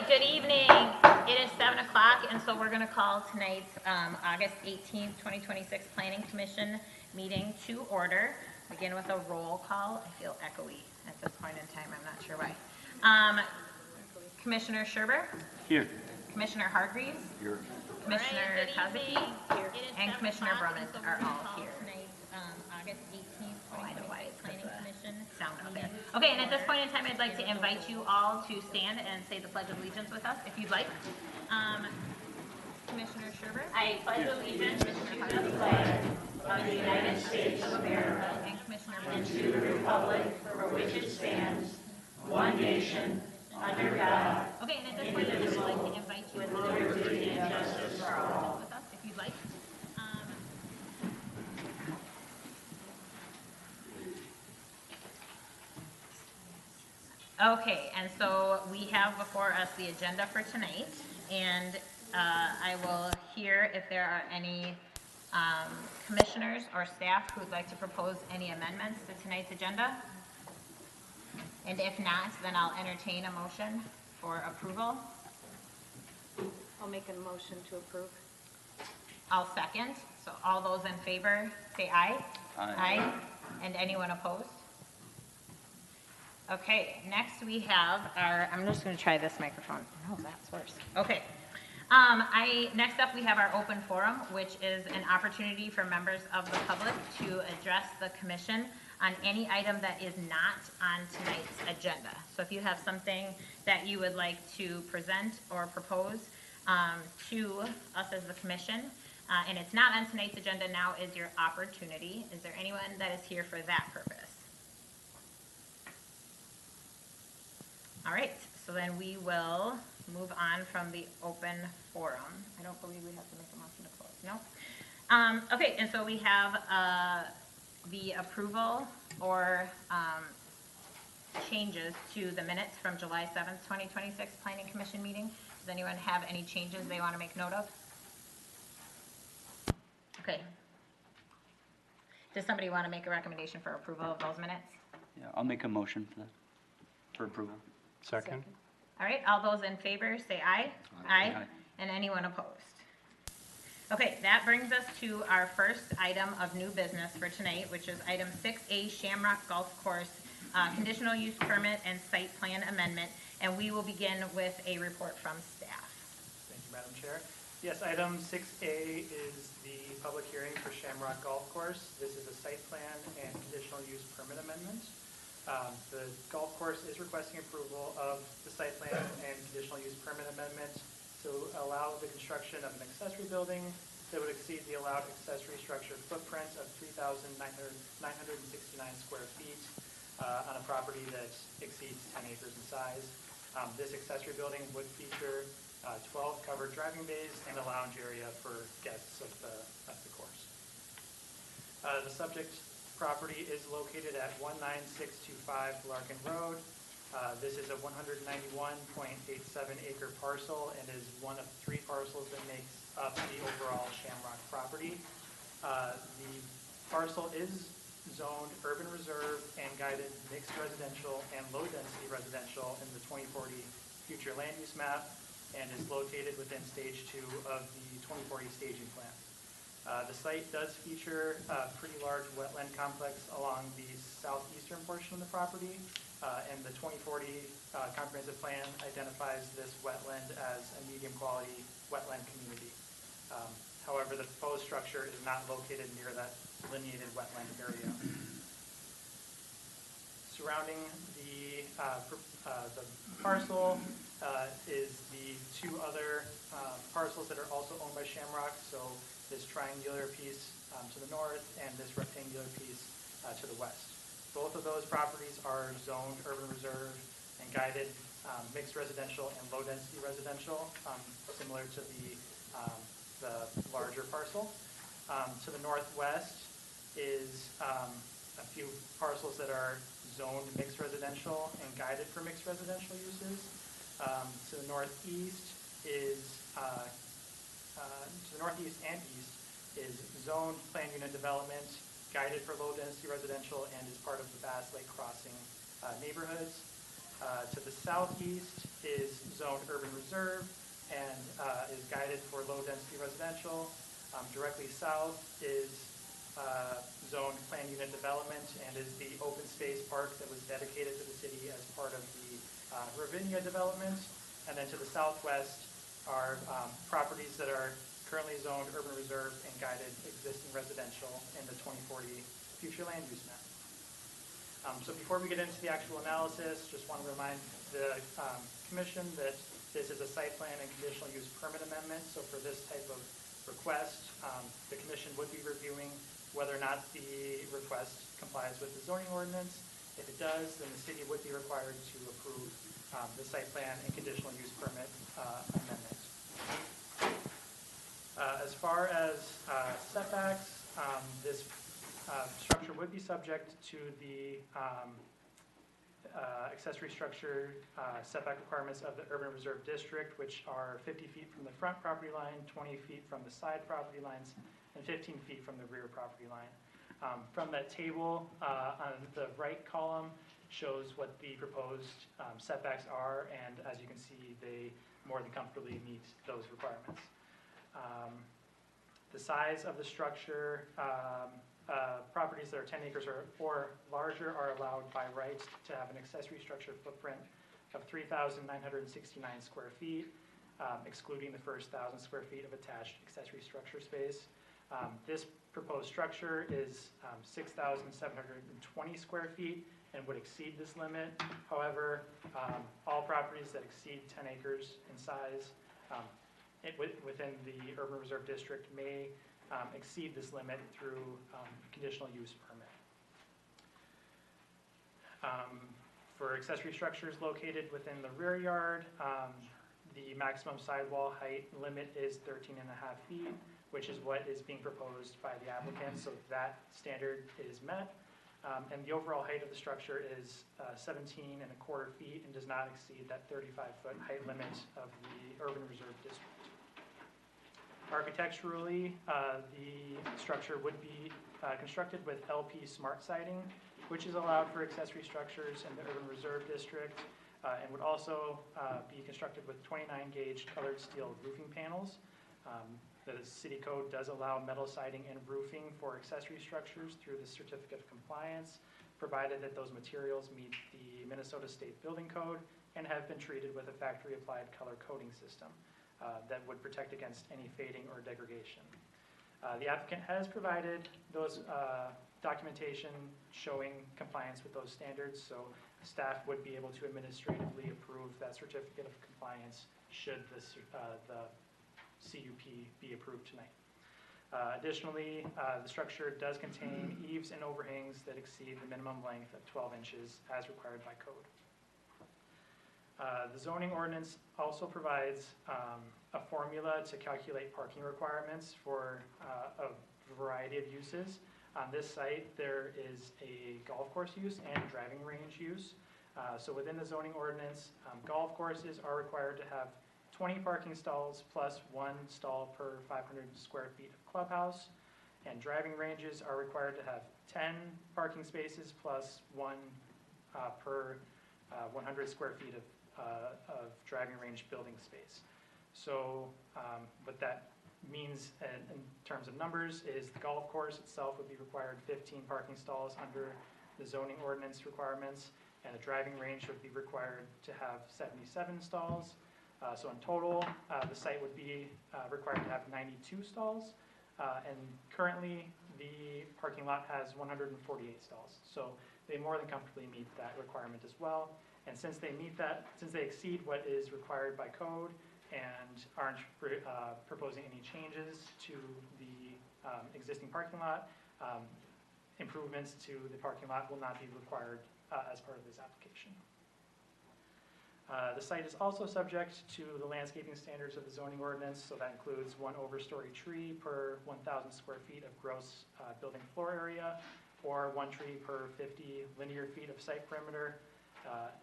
Good evening. It is 7 o'clock, and so we're going to call tonight's August 18th, 2026 Planning Commission meeting to order. Begin with a roll call. I feel echoey at this point in time. I'm not sure why. Commissioner Scherber? Here. Commissioner Hargreaves? Here. Commissioner Kazaki? Here. And Commissioner Brummett are all here. August 18th, 2026 Planning Commission. Sound out there. Okay, and at this point in time, I'd like to invite you all to stand and say the Pledge of Allegiance with us, if you'd like. Commissioner Scherber? I pledge allegiance to the flag of the United States of America and Commissioner and to the republic for which it stands, one nation, under God. Okay, and at this point, I'd like to invite you to liberty and justice for all with us, if you'd like. Okay, and so we have before us the agenda for tonight, and I will hear if there are any commissioners or staff who would like to propose any amendments to tonight's agenda. And if not, then I'll entertain a motion for approval. I'll make a motion to approve. I'll second. So all those in favor say aye. Aye. Aye. And anyone opposed? Okay, next we have our, I'm just going to try this microphone. No, that's worse. Okay. Next up we have our open forum, which is an opportunity for members of the public to address the commission on any item that is not on tonight's agenda. So if you have something that you would like to present or propose to us as the commission, and it's not on tonight's agenda, now is your opportunity. Is there anyone that is here for that purpose? All right, so then we will move on from the open forum. I don't believe we have to make a motion to close, no? Okay, and so we have the approval or changes to the minutes from July 7th, 2026 Planning Commission meeting. Does anyone have any changes they want to make note of? Okay. Does somebody want to make a recommendation for approval of those minutes? Yeah, I'll make a motion for that, for approval. Second. All right, all those in favor say aye. Aye. Aye. And anyone opposed? Okay, that brings us to our first item of new business for tonight, which is item 6A, Shamrock Golf Course, conditional use permit and site plan amendment. And we will begin with a report from staff. Thank you, Madam Chair. Yes, item 6A is the public hearing for Shamrock Golf Course. This is a site plan and conditional use permit amendment. The golf course is requesting approval of the site plan and conditional use permit amendment to allow the construction of an accessory building that would exceed the allowed accessory structure footprint of 3,969 square feet on a property that exceeds 10 acres in size. This accessory building would feature 12 covered driving bays and a lounge area for guests of the course. The subject property is located at 19625 Larkin Road. This is a 191.87 acre parcel and is one of 3 parcels that makes up the overall Shamrock property. The parcel is zoned urban reserve and guided mixed residential and low density residential in the 2040 future land use map and is located within stage 2 of the 2040 staging plan. The site does feature a pretty large wetland complex along the southeastern portion of the property, and the 2040 comprehensive plan identifies this wetland as a medium quality wetland community. However, the proposed structure is not located near that delineated wetland area. Surrounding the parcel is the 2 other parcels that are also owned by Shamrock. So this triangular piece to the north and this rectangular piece to the west. Both of those properties are zoned urban reserve and guided mixed residential and low density residential, similar to the larger parcel. To the northwest is a few parcels that are zoned mixed residential and guided for mixed residential uses. To the northeast is to the northeast and east is zoned plan unit development, guided for low density residential, and is part of the Bass Lake Crossing neighborhoods. To the southeast is zoned urban reserve and is guided for low-density residential. Directly south is zoned planned unit development and is the open space park that was dedicated to the city as part of the Ravinia development. And then to the southwest are properties that are currently zoned urban reserve and guided existing residential in the 2040 future land use map. So before we get into the actual analysis, just want to remind the commission that this is a site plan and conditional use permit amendment. So for this type of request, the commission would be reviewing whether or not the request complies with the zoning ordinance. If it does, then the city would be required to approve the site plan and conditional use permit amendment. As far as setbacks, this structure would be subject to the accessory structure setback requirements of the urban reserve district, which are 50 feet from the front property line, 20 feet from the side property lines, and 15 feet from the rear property line. From that table on the right column shows what the proposed setbacks are, and as you can see, they more than comfortably meet those requirements. The size of the structure, properties that are 10 acres or larger are allowed by right to have an accessory structure footprint of 3,969 square feet, excluding the first 1,000 square feet of attached accessory structure space. This proposed structure is 6,720 square feet and would exceed this limit. However, all properties that exceed 10 acres in size within the urban reserve district may exceed this limit through conditional use permit. For accessory structures located within the rear yard, the maximum sidewall height limit is 13.5 feet, which is what is being proposed by the applicant, so that standard is met. And the overall height of the structure is 17.25 feet and does not exceed that 35-foot height limit of the urban reserve district. Architecturally, the structure would be constructed with LP smart siding, which is allowed for accessory structures in the urban reserve district, and would also be constructed with 29-gauge colored steel roofing panels. The city code does allow metal siding and roofing for accessory structures through the certificate of compliance, provided that those materials meet the Minnesota State Building Code and have been treated with a factory-applied color coding system that would protect against any fading or degradation. The applicant has provided those documentation showing compliance with those standards, so staff would be able to administratively approve that certificate of compliance should the CUP be approved tonight. Additionally, the structure does contain eaves and overhangs that exceed the minimum length of 12 inches as required by code. The zoning ordinance also provides a formula to calculate parking requirements for a variety of uses. On this site, there is a golf course use and driving range use. So within the zoning ordinance, golf courses are required to have 20 parking stalls plus 1 stall per 500 square feet of clubhouse, and driving ranges are required to have 10 parking spaces plus 1 per 100 square feet of driving range building space. So what that means in terms of numbers is the golf course itself would be required 15 parking stalls under the zoning ordinance requirements, and the driving range would be required to have 77 stalls. So in total, the site would be required to have 92 stalls, and currently the parking lot has 148 stalls. So they more than comfortably meet that requirement as well. And since they meet that, since they exceed what is required by code and aren't proposing any changes to the existing parking lot, improvements to the parking lot will not be required as part of this application. The site is also subject to the landscaping standards of the zoning ordinance, so that includes 1 overstory tree per 1,000 square feet of gross building floor area, or 1 tree per 50 linear feet of site perimeter,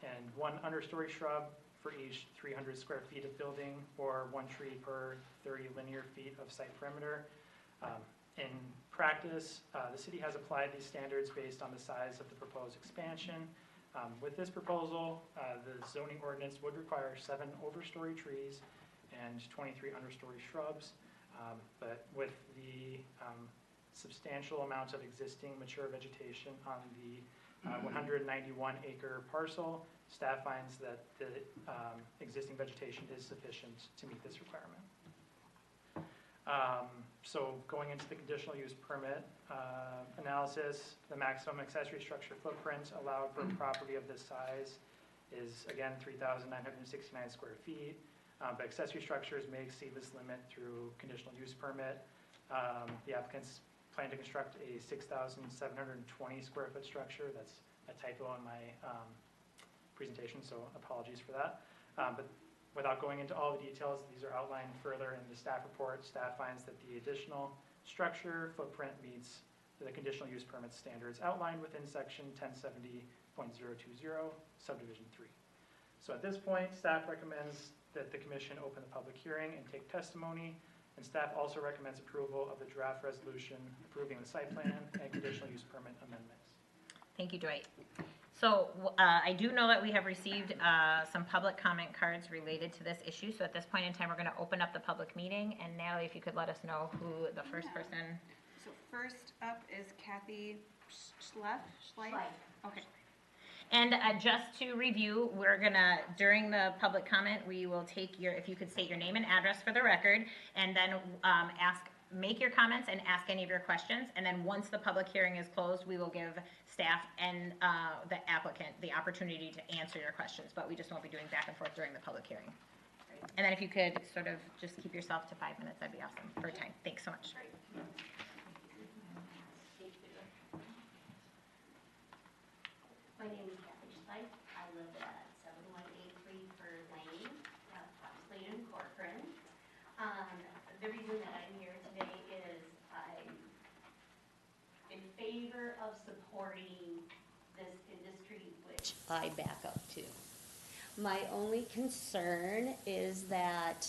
and 1 understory shrub for each 300 square feet of building, or 1 tree per 30 linear feet of site perimeter. In practice, the city has applied these standards based on the size of the proposed expansion. With this proposal, the zoning ordinance would require 7 overstory trees and 23 understory shrubs. But with the substantial amount of existing mature vegetation on the 191 acre parcel, staff finds that the existing vegetation is sufficient to meet this requirement. So going into the conditional use permit analysis, the maximum accessory structure footprint allowed for a property of this size is, again, 3,969 square feet. But accessory structures may exceed this limit through conditional use permit. The applicants plan to construct a 6,720 square foot structure. That's a typo in my presentation, so apologies for that. But without going into all the details, these are outlined further in the staff report. Staff finds that the additional structure footprint meets the conditional use permit standards outlined within section 1070.020, subdivision 3. So at this point, staff recommends that the commission open the public hearing and take testimony, and staff also recommends approval of the draft resolution approving the site plan and conditional use permit amendments. Thank you, Dwight. So I do know that we have received some public comment cards related to this issue. So at this point in time, we're going to open up the public meeting. And Natalie, if you could let us know who the first person. So first up is Kathy Schleif? Okay. And just to review, we're gonna, during the public comment, we will take your, if you could state your name and address for the record, and then make your comments and ask any of your questions. And then once the public hearing is closed, we will give staff and the applicant the opportunity to answer your questions, but we just won't be doing back and forth during the public hearing. And then if you could sort of just keep yourself to 5 minutes, that'd be awesome for time. Thanks so much. My name is Kathy Schleif. I live at 7183 Fur Lane, Fox in Corcoran. The reason that I'm here today is I'm in favor of supporting this industry, which I back up to. My only concern is that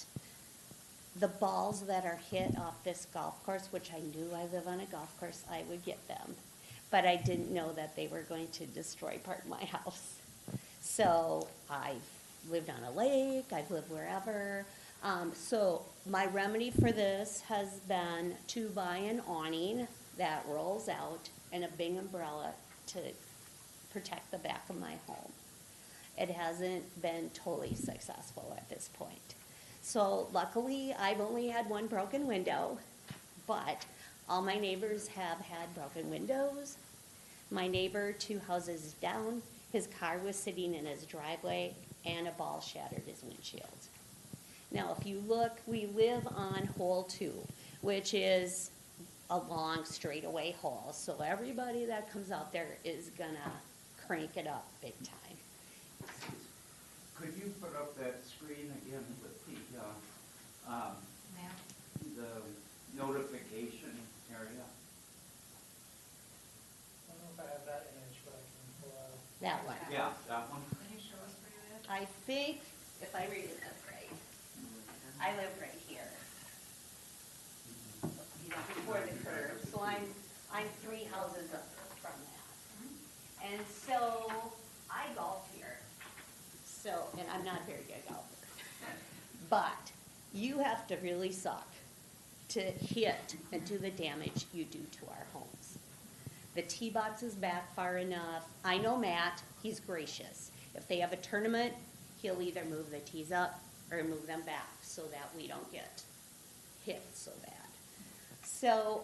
the balls that are hit off this golf course, which I knew I live on a golf course, I would get them. But I didn't know that they were going to destroy part of my house. So I've lived on a lake, I've lived wherever. So my remedy for this has been to buy an awning that rolls out and a big umbrella to protect the back of my home. It hasn't been totally successful at this point. So luckily, I've only had one broken window, but all my neighbors have had broken windows. My neighbor 2 houses down, his car was sitting in his driveway and a ball shattered his windshield. Now, if you look, we live on hole 2, which is a long straightaway hole. So everybody that comes out there is gonna crank it up big time. Could you put up that screen again with the notification area? I don't know if I have that image, but I can pull out. That one. Yeah, that one. I think, if I read it right, I live right here. You know, before the curve, so I'm 3 houses up from that. And so I golf here. So, and I'm not a very good golfer. But you have to really suck to hit and do the damage you do to our homes. The tee box is back far enough. I know Matt, he's gracious. If they have a tournament, he'll either move the tees up or move them back so that we don't get hit so bad. So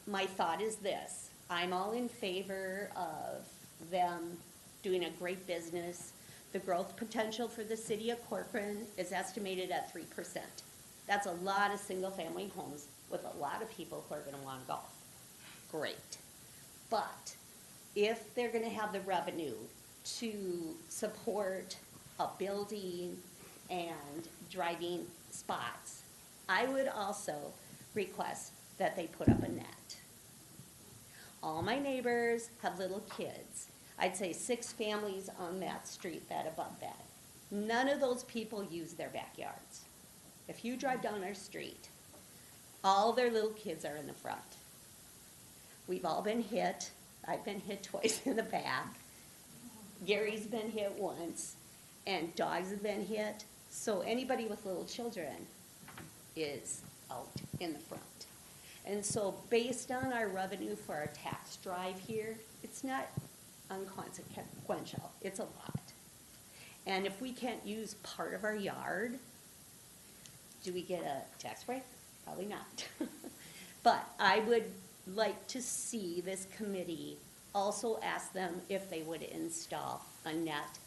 my thought is this. I'm all in favor of them doing a great business. The growth potential for the city of Corcoran is estimated at 3%. That's a lot of single-family homes with a lot of people who are going to want to golf. Great. But if they're going to have the revenue to support a building and driving spots, I would also request that they put up a net. All my neighbors have little kids. I'd say 6 families on that street that above that. None of those people use their backyards. If you drive down our street, all their little kids are in the front. We've all been hit. I've been hit twice in the back. Gary's been hit once, and dogs have been hit, so anybody with little children is out in the front. And so based on our revenue for our tax drive here, it's not inconsequential, it's a lot. And if we can't use part of our yard, do we get a tax break? Probably not. But I would like to see this committee also ask them if they would install a net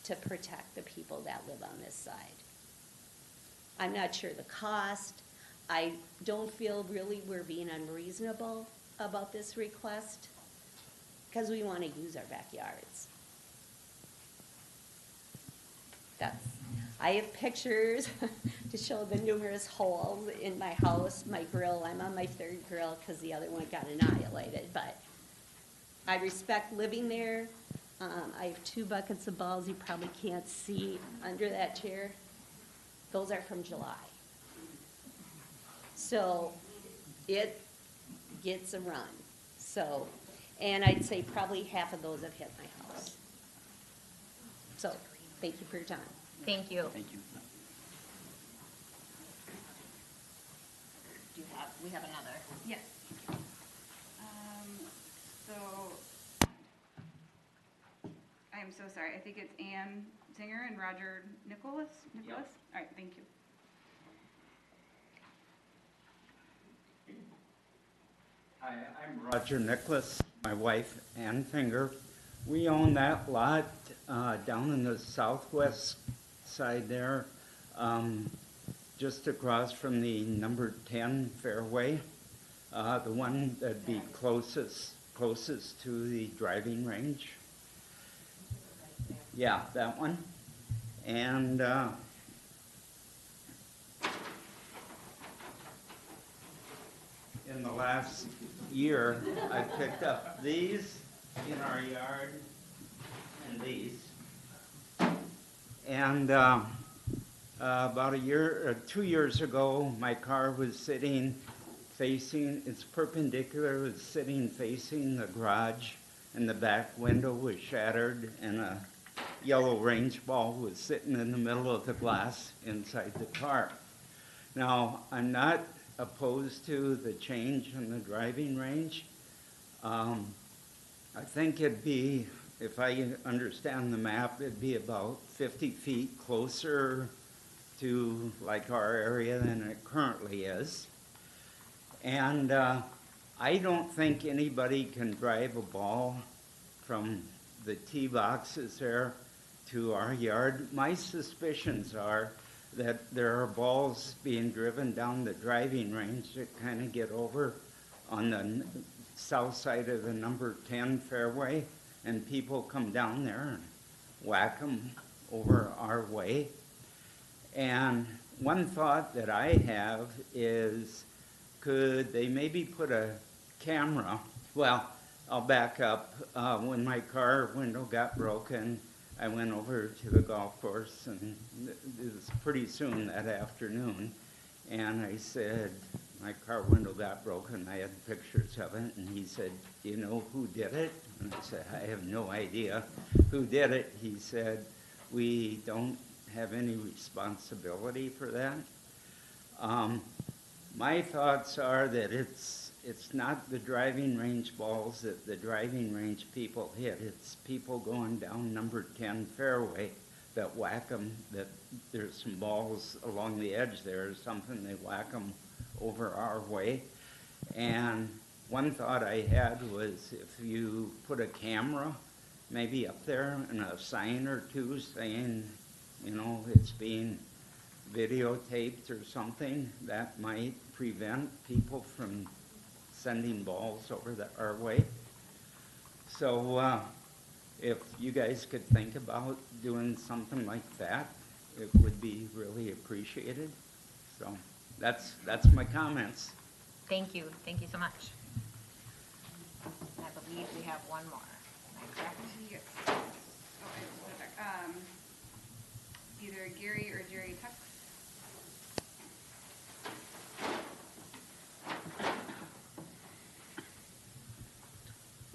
to protect the people that live on this side. I'm not sure the cost. I don't feel really we're being unreasonable about this request because we want to use our backyards. I have pictures to show the numerous holes in my house, my grill. I'm on my third grill because the other one got annihilated, but I respect living there. I have 2 buckets of balls you probably can't see under that chair. Those are from July. So it gets a run. So, and I'd say probably half of those have hit my house. So, thank you for your time. Thank you. Thank you. We have another. Yes. So, I am so sorry. I think it's Ann Singer and Roger Nicholas? Yep. All right, thank you. Hi, I'm Roger Nicholas, my wife Ann Finger. We own that lot down in the southwest side there, just across from the number 10 fairway, the one that'd be closest to the driving range. Yeah, that one. And in the last year, I picked up these in our yard and these. And about 2 years ago, my car was sitting facing, it's perpendicular, it was sitting facing the garage, and the back window was shattered, and a yellow range ball was sitting in the middle of the glass inside the car. Now, I'm not opposed to the change in the driving range. I think it'd be, if I understand the map, it'd be about 50 feet closer to like our area than it currently is. And I don't think anybody can drive a ball from the tee boxes there to our yard. My suspicions are that there are balls being driven down the driving range that kind of get over on the south side of the number 10 fairway, and people come down there and whack them over our way. And one thought that I have is, could they maybe put a camera? Well, I'll back up. When my car window got broken, I went over to the golf course, and it was pretty soon that afternoon, and I said, my car window got broken. I had pictures of it, and he said, do you know who did it? And I said, I have no idea who did it. He said, we don't have any responsibility for that. My thoughts are that it's not the driving range balls that the driving range people hit. It's people going down number 10 fairway that whack them, that there's some balls along the edge there or something, they whack them over our way. And one thought I had was if you put a camera maybe up there and a sign or two saying, you know, it's being videotaped or something, that might prevent people from sending balls over our way. So if you guys could think about doing something like that, it would be really appreciated. So that's my comments. Thank you so much. I believe we have one more. Am I correct? Yes. Oh, perfect. Either Gary or Jerry Tuck.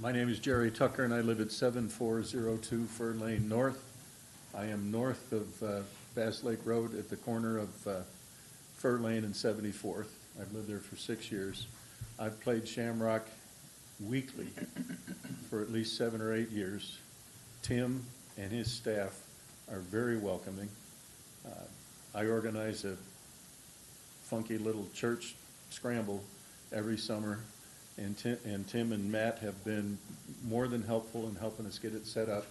My name is Jerry Tucker, and I live at 7402 Fir Lane North. I am north of Bass Lake Road at the corner of Fir Lane and 74th. I've lived there for 6 years. I've played Shamrock weekly for at least 7 or 8 years. Tim and his staff are very welcoming. I organize a funky little church scramble every summer, and Tim and Matt have been more than helpful in helping us get it set up.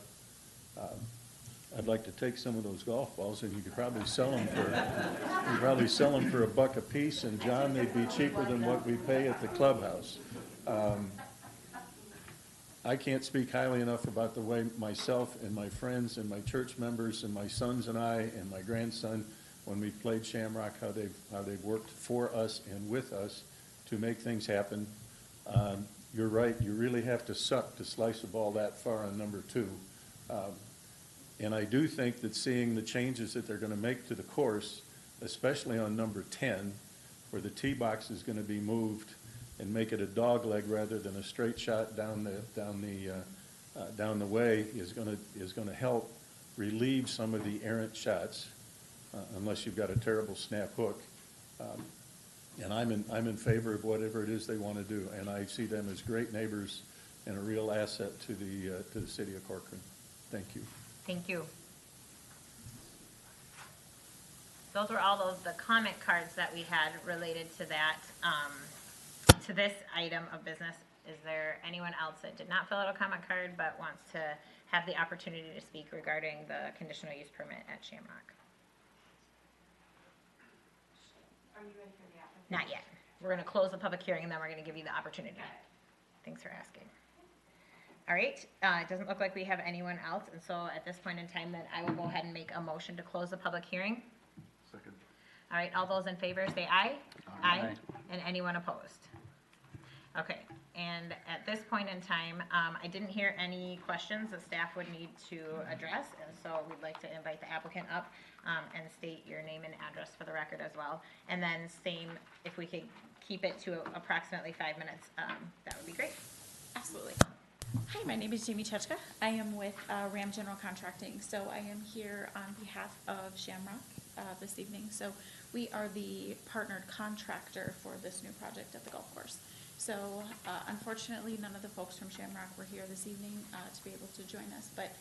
I'd like to take some of those golf balls, and you could probably sell them for $1 a piece, and John, they'd be cheaper than what we pay at the clubhouse. I can't speak highly enough about the way myself and my friends and my church members and my sons and I and my grandson, when we played Shamrock, how they've worked for us and with us to make things happen. You're right, you really have to suck to slice a ball that far on number 2. And I do think that seeing the changes that they're going to make to the course, especially on number 10, where the tee box is going to be moved and make it a dog leg rather than a straight shot down the way, is going to help relieve some of the errant shots, unless you've got a terrible snap hook. And I'm in favor of whatever it is they want to do, and I see them as great neighbors and a real asset to the city of Corcoran. Thank you. Thank you. Those were all the comment cards that we had related to that, to this item of business. Is there anyone else that did not fill out a comment card but wants to have the opportunity to speak regarding the conditional use permit at Shamrock? Are you ready for the applicant? Not yet. We're going to close the public hearing, and then we're going to give you the opportunity. Thanks for asking. All right, it doesn't look like we have anyone else, and so at this point in time, then I will go ahead and make a motion to close the public hearing. Second. All right, all those in favor say aye. Aye. And anyone opposed? Okay, and at this point in time, I didn't hear any questions that staff would need to address, and so we'd like to invite the applicant up and state your name and address for the record as well. And then same, if we could keep it to approximately 5 minutes, that would be great. Absolutely. Hi, my name is Jamie Chechka. I am with Ram General Contracting. So I am here on behalf of Shamrock this evening. So we are the partnered contractor for this new project at the golf course. So unfortunately, none of the folks from Shamrock were here this evening to be able to join us. But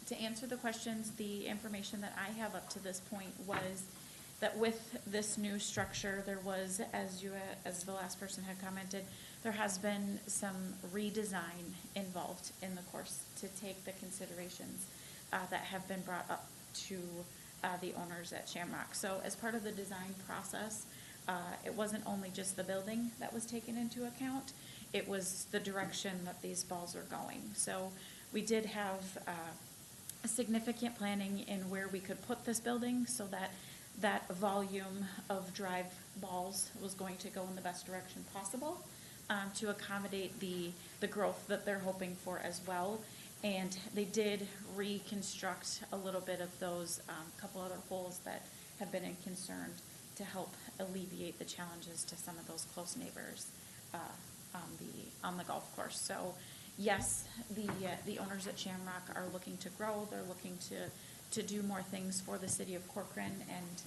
to answer the questions, the information that I have up to this point was that with this new structure, there was, as the last person had commented, there has been some redesign involved in the course to take the considerations that have been brought up to the owners at Shamrock. So as part of the design process, it wasn't only just the building that was taken into account, it was the direction that these balls are going. So we did have significant planning in where we could put this building so that that volume of drive balls was going to go in the best direction possible to accommodate the growth that they're hoping for as well. And they did reconstruct a little bit of those couple other holes that have been in concern to help alleviate the challenges to some of those close neighbors on the golf course. So yes, the owners at Shamrock are looking to grow. They're looking to do more things for the city of Corcoran, and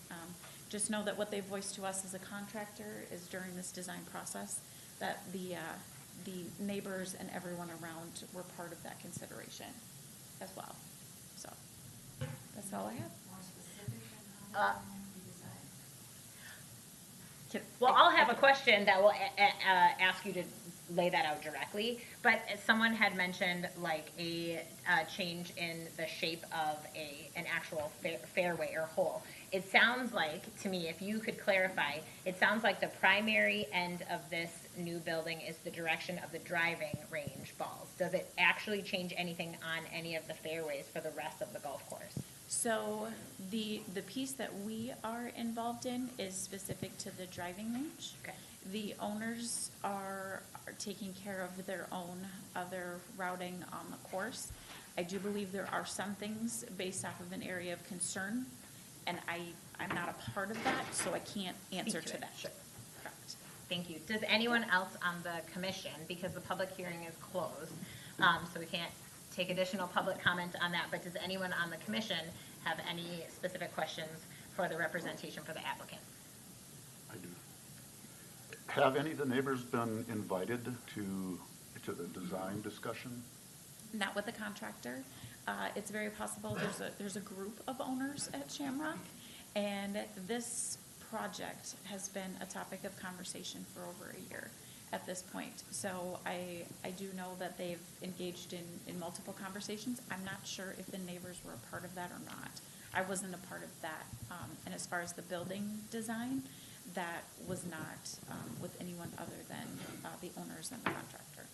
just know that what they voiced to us as a contractor is during this design process that the neighbors and everyone around were part of that consideration as well. So that's all I have. Well, I'll have a question that will ask you to lay that out directly, but someone had mentioned like a change in the shape of an actual fairway or hole. It sounds like, to me, if you could clarify, it sounds like the primary end of this new building is the direction of the driving range balls. Does it actually change anything on any of the fairways for the rest of the golf course? So the piece that we are involved in is specific to the driving range. Okay. The owners are taking care of their own other routing on the course. I do believe there are some things based off of an area of concern, and I'm not a part of that, so I can't answer to that. Sure. Correct. Thank you. Does anyone else on the commission, because the public hearing is closed, so we can't take additional public comment on that, but does anyone on the commission have any specific questions for the representation for the applicant? I do. Have any of the neighbors been invited to the design discussion? Not with the contractor. It's very possible, there's a group of owners at Shamrock, and this project has been a topic of conversation for over a year at this point. So I do know that they've engaged in multiple conversations. I'm not sure if the neighbors were a part of that or not. I wasn't a part of that. And as far as the building design, that was not with anyone other than the owners and the contractor.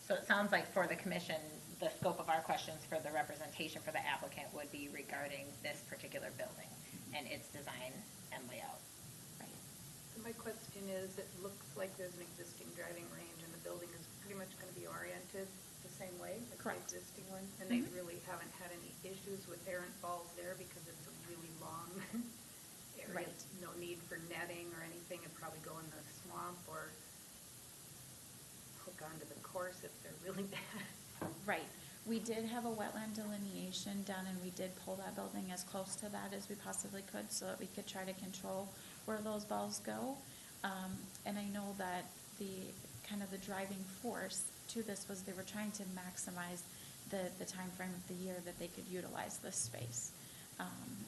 So it sounds like for the commission, the scope of our questions for the representation for the applicant would be regarding this particular building and its design and layout. Right. So my question is, it looks like there's an existing driving range and the building is pretty much going to be oriented the same way as the Correct. existing one? And they really haven't had any issues with errant balls there because it's a really long area. Right. No need for netting or anything. It'd probably go in the swamp or hook onto the course if they're really bad. Right. We did have a wetland delineation done, and we did pull that building as close to that as we possibly could so that we could try to control where those balls go. And I know that the kind of the driving force to this was they were trying to maximize the time frame of the year that they could utilize this space.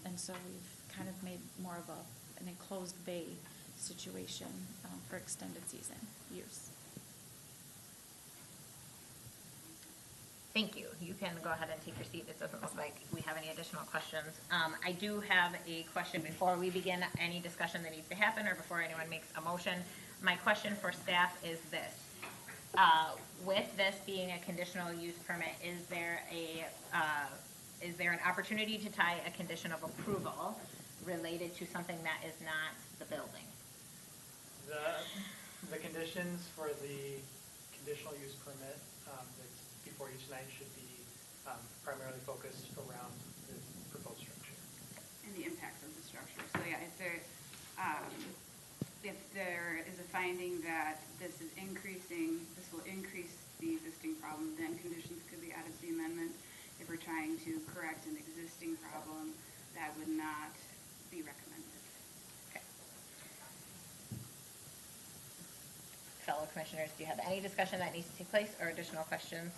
And so we've kind of made more of an enclosed bay situation for extended season use. Thank you. You can go ahead and take your seat. It doesn't look like we have any additional questions. I do have a question before we begin any discussion that needs to happen or before anyone makes a motion. My question for staff is this. With this being a conditional use permit, is there an opportunity to tie a condition of approval related to something that is not the building? The conditions for the conditional use permit that's before you tonight should be primarily focused around the proposed structure. And the impacts of the structure. So yeah, if there is a finding that this will increase the existing problem, then conditions could be added to the amendment. If we're trying to correct an existing problem, that would not be recommended. Okay. Fellow commissioners, do you have any discussion that needs to take place or additional questions?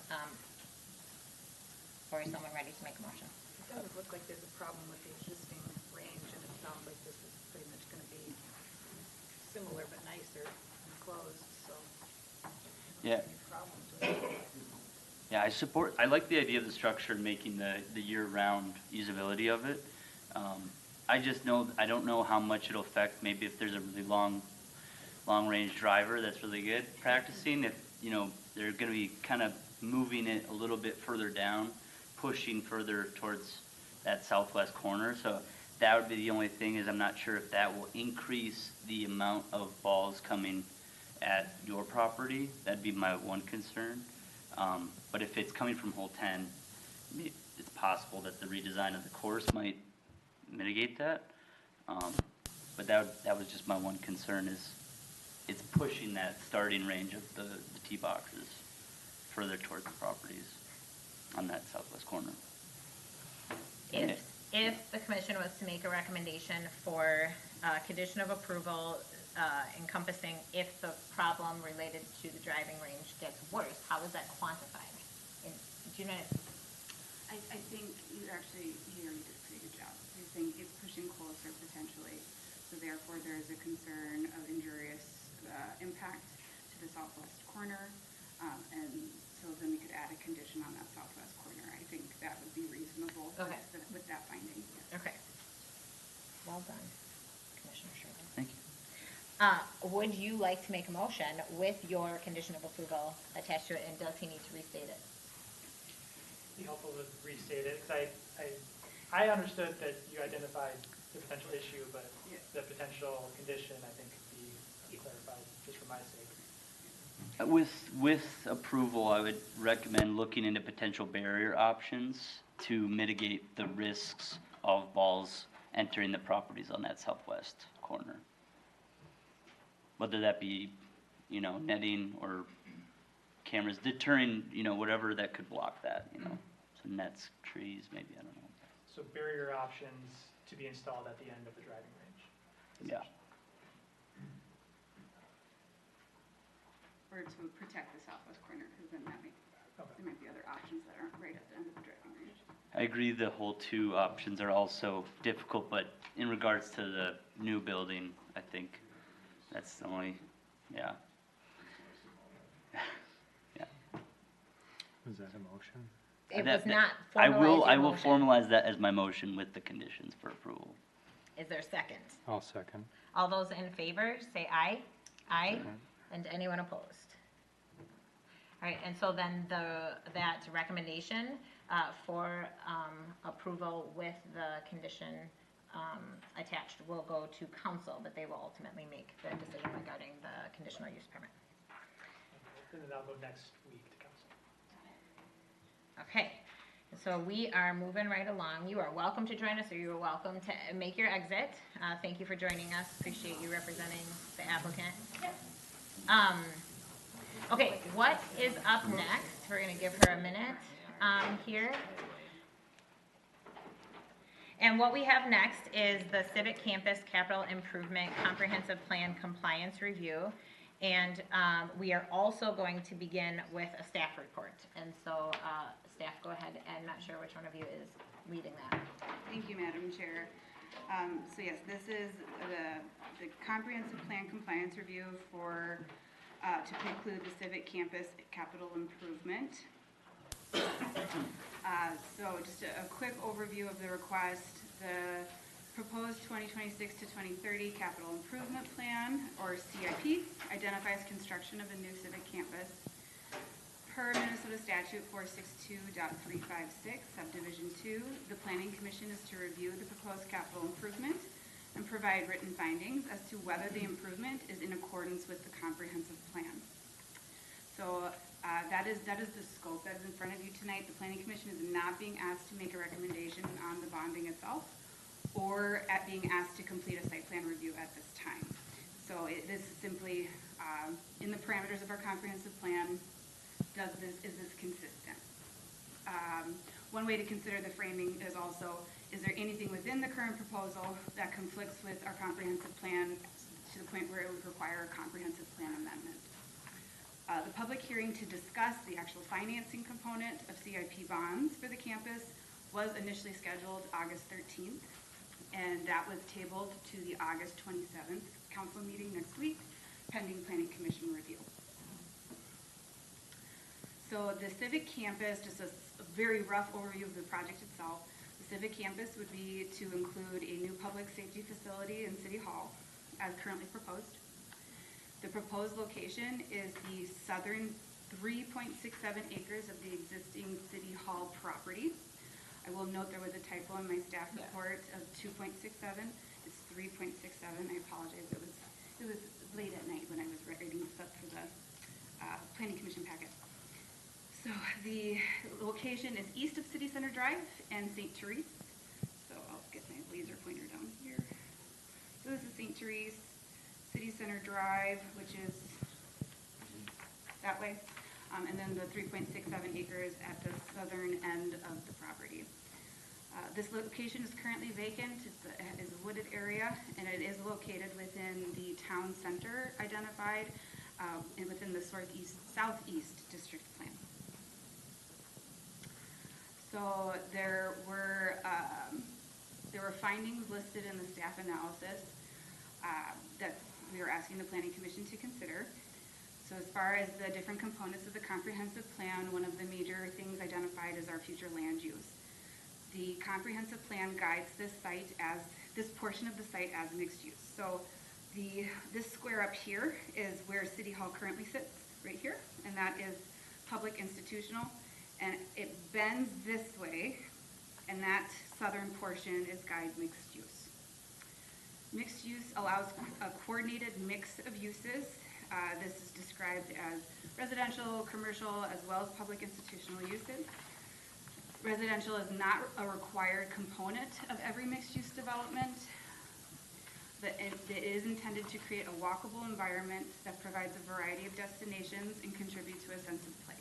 Or is someone ready to make a motion? It doesn't look like there's a problem with the existing range, and it sounds like this is pretty much going to be similar but nicer and closed, so I don't Yeah. see any problems with it. Yeah, I like the idea of the structure and making the year-round usability of it. I don't know how much it'll affect, maybe if there's a really long-range driver that's really good practicing, if, they're gonna be kind of moving it a little bit further down, pushing further towards that southwest corner. So that would be the only thing, is I'm not sure if that will increase the amount of balls coming at your property. That'd be my one concern. But if it's coming from hole 10, it's possible that the redesign of the course might mitigate that. But that was just my one concern, is it's pushing that starting range of the tee boxes further towards the properties on that southwest corner. If the commission was to make a recommendation for condition of approval encompassing if the problem related to the driving range gets worse, how is that quantified? Do you know? I think you already did a pretty good job. I think it's pushing closer potentially, so therefore there is a concern of injurious impact to the southwest corner, and so then we could add a condition on that southwest corner. I think that would be reasonable. Okay. With that finding. Yes. Okay. Well done, Commissioner Sherman. Thank you. Would you like to make a motion with your condition of approval attached to it, and does he need to restate it? Be helpful to restate it, because I understood that you identified the potential issue, but Yeah. the potential condition, I think, could be clarified just for my sake. With approval, I would recommend looking into potential barrier options to mitigate the risks of balls entering the properties on that southwest corner. Whether that be you know, netting or cameras deterring, you know, whatever that could block that, you know. So nets, trees, maybe, I don't know. So barrier options to be installed at the end of the driving range. Yeah. Or to protect the southwest corner, because then that Okay. there might be other options that aren't right at the end of the driving range. I agree the whole two options are also difficult, but in regards to the new building, I think that's the only, yeah. Yeah. Was that a motion? It That- was not I will, formalized I in will motion. formalize that as my motion with the conditions for approval. Is there a second? I'll second. All those in favor, say aye. Aye. Aye. And anyone opposed? All right, and so then that recommendation for approval with the condition attached will go to council, but they will ultimately make the decision regarding the conditional use permit. And then that'll go next week to council. Okay, so we are moving right along. You are welcome to join us, or you are welcome to make your exit. Thank you for joining us. Appreciate you representing the applicant. Okay, what is up next? We're gonna give her a minute here. And what we have next is the Civic Campus Capital Improvement Comprehensive Plan Compliance Review. And we are also going to begin with a staff report. And so, staff, go ahead. I'm not sure which one of you is leading that. Thank you, Madam Chair. So yes, this is the comprehensive plan compliance review for, to conclude the Civic Campus Capital Improvement. So just a quick overview of the request. The proposed 2026 to 2030 Capital Improvement Plan, or CIP, identifies construction of a new civic campus. Per Minnesota Statute 462.356, Subdivision 2, the Planning Commission is to review the proposed capital improvement and provide written findings as to whether the improvement is in accordance with the comprehensive plan. So that is the scope that is in front of you tonight. The Planning Commission is not being asked to make a recommendation on the bonding itself or at being asked to complete a site plan review at this time. So this is simply in the parameters of our comprehensive plan. Is this consistent? One way to consider the framing is also, is there anything within the current proposal that conflicts with our comprehensive plan to the point where it would require a comprehensive plan amendment? The public hearing to discuss the actual financing component of CIP bonds for the campus was initially scheduled August 13th, and that was tabled to the August 27th council meeting next week, pending Planning Commission review. So the Civic Campus, just a very rough overview of the project itself. The Civic Campus would be to include a new public safety facility in City Hall, as currently proposed. The proposed location is the southern 3.67 acres of the existing City Hall property. I will note there was a typo in my staff report of 2.67. It's 3.67. I apologize. It was late at night when I was writing this up for the Planning Commission packet. So the location is east of City Center Drive and St. Therese. So I'll get my laser pointer down here. So this is St. Therese, City Center Drive, which is that way. And then the 3.67 acres at the southern end of the property. This location is currently vacant. It is a wooded area, and it is located within the town center identified and within the southeast district plan. So there were findings listed in the staff analysis that we are asking the Planning Commission to consider. So as far as the different components of the comprehensive plan, one of the major things identified is our future land use. The comprehensive plan guides this portion of the site as mixed use. So this square up here is where City Hall currently sits, right here, and that is public institutional. And it bends this way, and that southern portion is guide mixed use. Mixed use allows a coordinated mix of uses. This is described as residential, commercial, as well as public institutional uses. Residential is not a required component of every mixed use development. It is intended to create a walkable environment that provides a variety of destinations and contribute to a sense of place.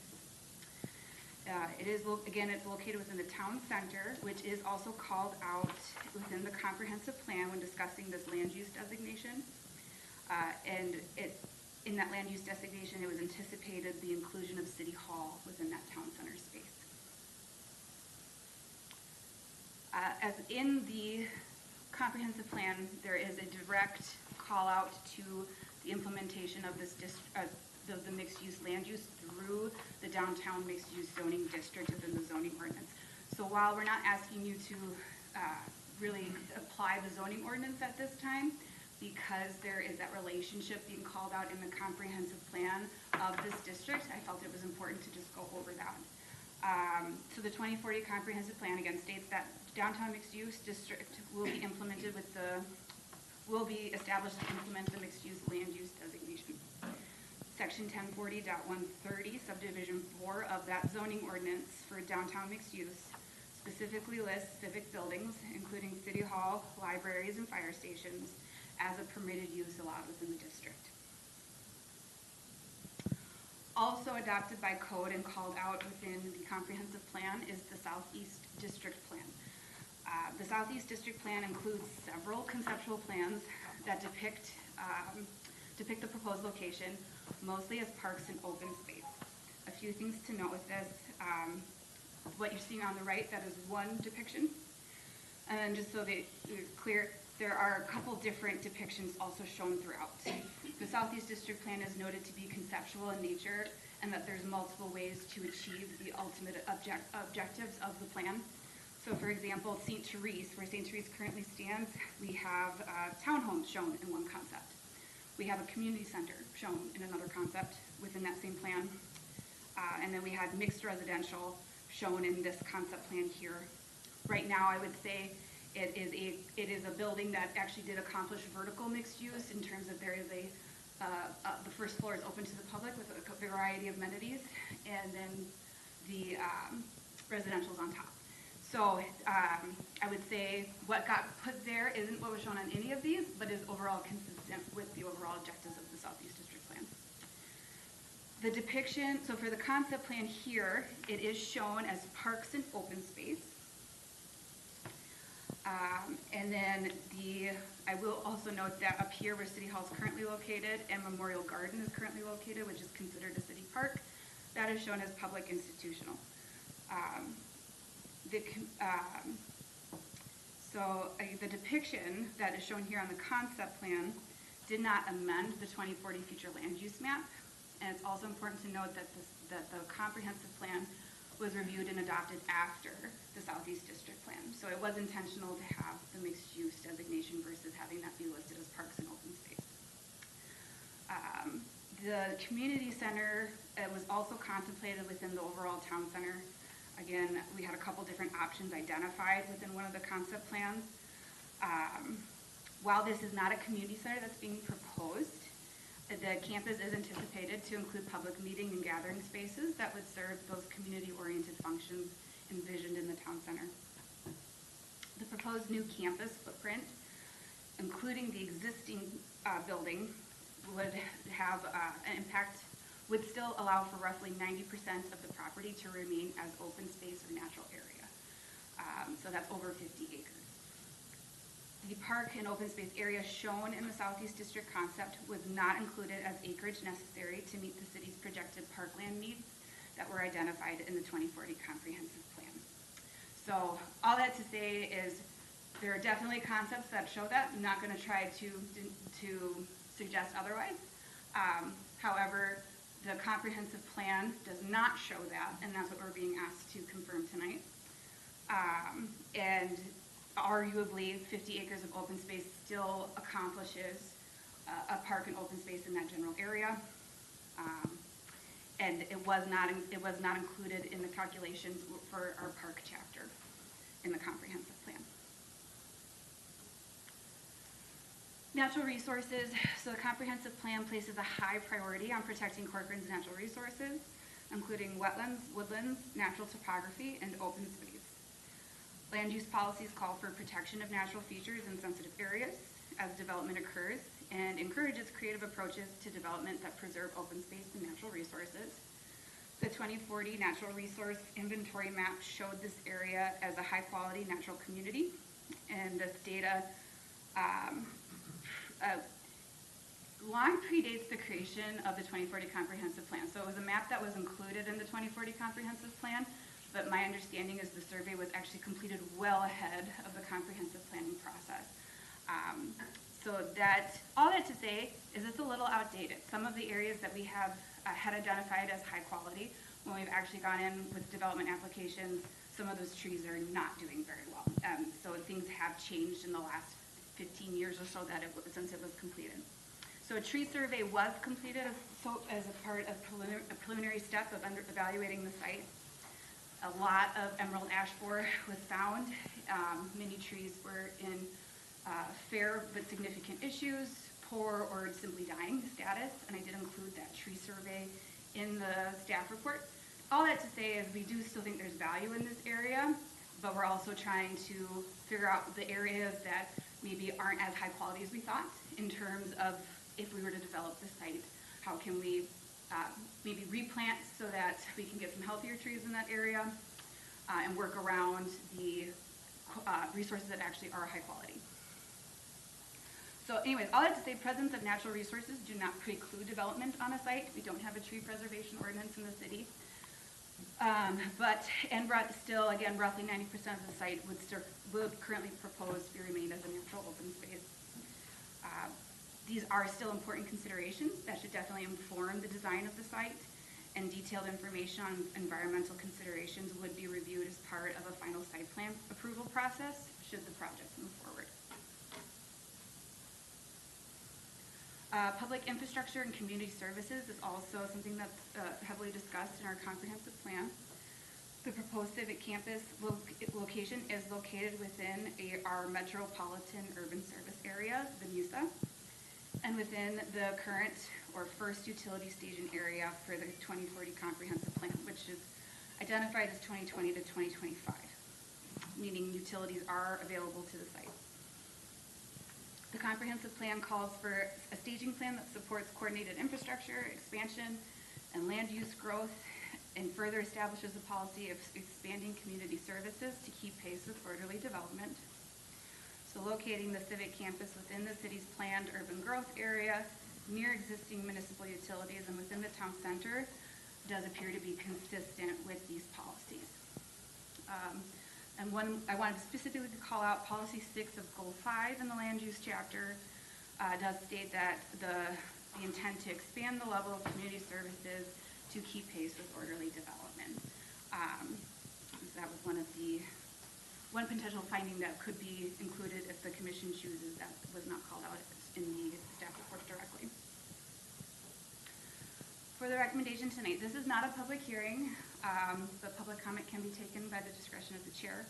Again, it's located within the town center, which is also called out within the comprehensive plan when discussing this land use designation. In that land use designation, it was anticipated the inclusion of City Hall within that town center space. As in the comprehensive plan, there is a direct call out to the implementation of this the mixed-use land use through the downtown mixed-use zoning district within the zoning ordinance. So while we're not asking you to really apply the zoning ordinance at this time, because there is that relationship being called out in the comprehensive plan of this district, I felt it was important to just go over that. So the 2040 comprehensive plan again states that downtown mixed-use district will be implemented will be established to implement the mixed-use land use designation. Section 1040.130, subdivision 4 of that zoning ordinance for downtown mixed use specifically lists civic buildings, including City Hall, libraries, and fire stations, as a permitted use allowed within the district. Also adopted by code and called out within the comprehensive plan is the Southeast District Plan. The Southeast District Plan includes several conceptual plans that depict the proposed location, mostly as parks and open space. A few things to note with this, what you're seeing on the right, that is one depiction. And then just so that it's clear, there are a couple different depictions also shown throughout. The Southeast District Plan is noted to be conceptual in nature and that there's multiple ways to achieve the ultimate objectives of the plan. So for example, St. Therese, where St. Therese currently stands, we have townhomes shown in one concept. We have a community center shown in another concept within that same plan. And then we had mixed residential shown in this concept plan here. Right now, I would say it is a building that actually did accomplish vertical mixed use in terms of there is the first floor is open to the public with a variety of amenities, and then the residential's on top. So I would say what got put there isn't what was shown on any of these, but is overall consistent with the overall objectives of the Southeast District Plan. The depiction, so for the concept plan here, it is shown as parks and open space. And then I will also note that up here where City Hall is currently located and Memorial Garden is currently located, which is considered a city park, that is shown as public institutional. The depiction that is shown here on the concept plan did not amend the 2040 future land use map. And it's also important to note that the comprehensive plan was reviewed and adopted after the Southeast District Plan. So it was intentional to have the mixed use designation versus having that be listed as parks and open space. The community center was also contemplated within the overall town center. Again, we had a couple different options identified within one of the concept plans. While this is not a community center that's being proposed, the campus is anticipated to include public meeting and gathering spaces that would serve those community-oriented functions envisioned in the town center. The proposed new campus footprint, including the existing building, would have an impact, would still allow for roughly 90% of the property to remain as open space or natural area. So that's over 50 acres. The park and open space area shown in the Southeast District concept was not included as acreage necessary to meet the city's projected parkland needs that were identified in the 2040 comprehensive plan. So all that to say is there are definitely concepts that show that. I'm not going to try to suggest otherwise. However, the comprehensive plan does not show that, and that's what we're being asked to confirm tonight. And arguably 50 acres of open space still accomplishes a park and open space in that general area. And it was not included in the calculations for our park chapter in the comprehensive plan. Natural resources. So the comprehensive plan places a high priority on protecting Corcoran's natural resources, including wetlands, woodlands, natural topography, and open space. Land use policies call for protection of natural features in sensitive areas as development occurs and encourages creative approaches to development that preserve open space and natural resources. The 2040 Natural Resource Inventory map showed this area as a high-quality natural community, and this data long predates the creation of the 2040 Comprehensive Plan. So it was a map that was included in the 2040 Comprehensive Plan, but my understanding is the survey was actually completed well ahead of the comprehensive planning process. So all that to say is it's a little outdated. Some of the areas that we have had identified as high quality, when we've actually gone in with development applications, some of those trees are not doing very well. So things have changed in the last 15 years or so since it was completed. So a tree survey was completed as a part of a preliminary step of evaluating the site. A lot of emerald ash borer was found. Many trees were in fair but significant issues, poor or simply dying status, and I did include that tree survey in the staff report. All that to say is we do still think there's value in this area, but we're also trying to figure out the areas that maybe aren't as high quality as we thought in terms of if we were to develop the site, how can we maybe replant so that we can get some healthier trees in that area and work around the resources that actually are high quality. So anyways, all that to say, presence of natural resources do not preclude development on a site. We don't have a tree preservation ordinance in the city. Still, again, roughly 90% of the site would currently propose to remain as a natural open space. These are still important considerations that should definitely inform the design of the site, and detailed information on environmental considerations would be reviewed as part of a final site plan approval process should the project move forward. Public infrastructure and community services is also something that's heavily discussed in our comprehensive plan. The proposed civic campus location is located within our metropolitan urban service area, the MUSA, and within the current or first utility station area for the 2040 comprehensive plan, which is identified as 2020 to 2025, meaning utilities are available to the site. The comprehensive plan calls for a staging plan that supports coordinated infrastructure, expansion, and land use growth, and further establishes a policy of expanding community services to keep pace with orderly development. So locating the civic campus within the city's planned urban growth area, near existing municipal utilities and within the town center does appear to be consistent with these policies. And one I wanted to specifically call out, policy 6 of goal 5 in the land use chapter does state that the intent to expand the level of community services to keep pace with orderly development. So that was one potential finding that could be included if the commission chooses. That was not called out in the staff report directly. For the recommendation tonight, this is not a public hearing, but public comment can be taken by the discretion of the chair.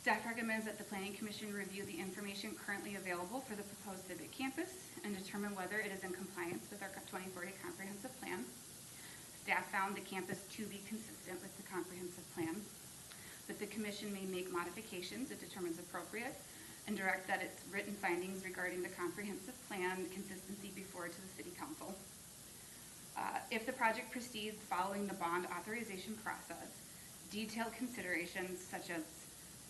Staff recommends that the Planning Commission review the information currently available for the proposed civic campus and determine whether it is in compliance with our 2040 comprehensive plan. Staff found the campus to be consistent with the comprehensive plan, but the commission may make modifications it determines appropriate and direct that its written findings regarding the comprehensive plan consistency be forwarded to the City Council. If the project proceeds following the bond authorization process, detailed considerations such as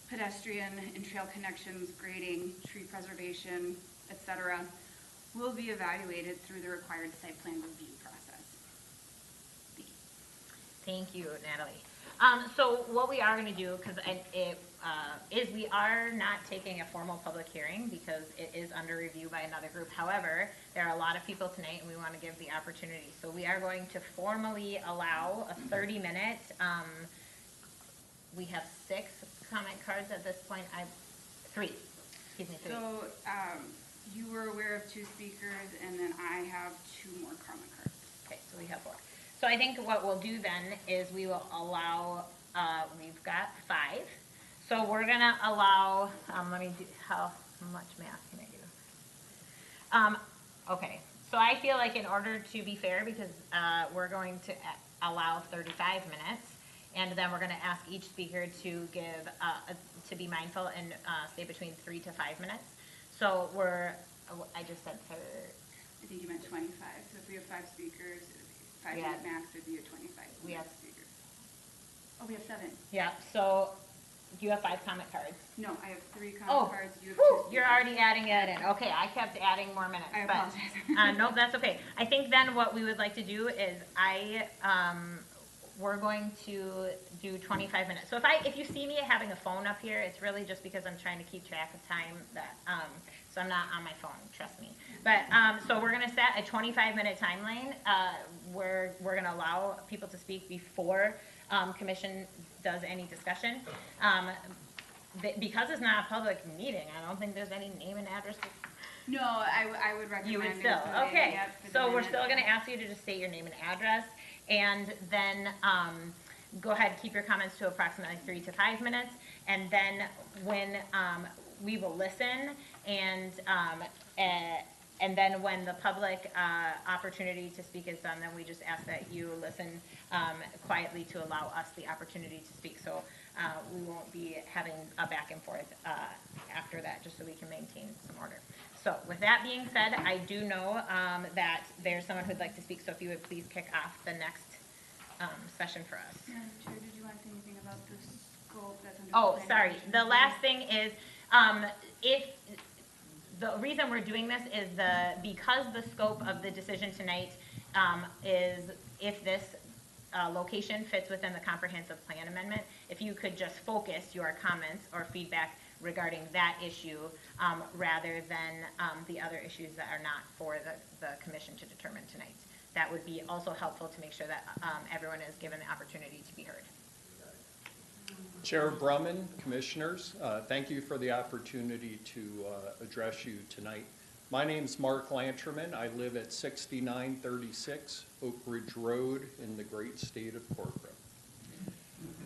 pedestrian and trail connections, grading, tree preservation, etc., will be evaluated through the required site plan review process. Thank you, Natalie. So what we are going to do, because is we are not taking a formal public hearing because it is under review by another group. However, there are a lot of people tonight and we want to give the opportunity. So we are going to formally allow a 30-minute, we have 6 comment cards at this point. Three. So you were aware of 2 speakers, and then I have 2 more comment cards. Okay, so we have 4. So I think what we'll do then is we will allow, we've got 5. So we're gonna allow, let me do, how much math can I do? Okay, so I feel like in order to be fair, because we're going to allow 35 minutes, and then we're gonna ask each speaker to give to be mindful and stay between 3 to 5 minutes. So I just said I think you meant 25, so if we have 5 speakers, five Yeah. minute max would be a 25 We have- speakers. Oh, we have 7. Yeah, so you have 5 comment cards. No, I have 3 Oh, comment cards, you have 2 whew, speakers. you're already adding it in. Okay, I kept adding more minutes. I but, apologize. No, that's okay. I think then what we would like to do is we're going to do 25 minutes. So if you see me having a phone up here, it's really just because I'm trying to keep track of time so I'm not on my phone, trust me. But, so we're gonna set a 25-minute timeline, where we're gonna allow people to speak before, commission does any discussion. Because it's not a public meeting, I don't think there's any name and address. No, I would recommend. You would it still, for the- okay. yep, for the So we're minute. still gonna ask you to just state your name and address, and then, go ahead, keep your comments to approximately 3 to 5 minutes, and then when, we will listen, and then when the public, opportunity to speak is done, then we just ask that you listen, quietly to allow us the opportunity to speak. So, we won't be having a back and forth, after that, just so we can maintain some order. So with that being said, I do know that there's someone who'd like to speak, so if you would please kick off the next session for us. Madam Chair, did you want to say anything about the scope that's under? Oh, planning sorry, commission? the last thing is, if, the reason we're doing this is because the scope of the decision tonight is if this location fits within the comprehensive plan amendment, if you could just focus your comments or feedback regarding that issue, rather than the other issues that are not for the commission to determine tonight. That would be also helpful to make sure that everyone is given the opportunity to be heard. Chair Brumman, Commissioners, thank you for the opportunity to address you tonight. My name's Mark Lanterman. I live at 6936 Oak Ridge Road in the great state of Corcoran.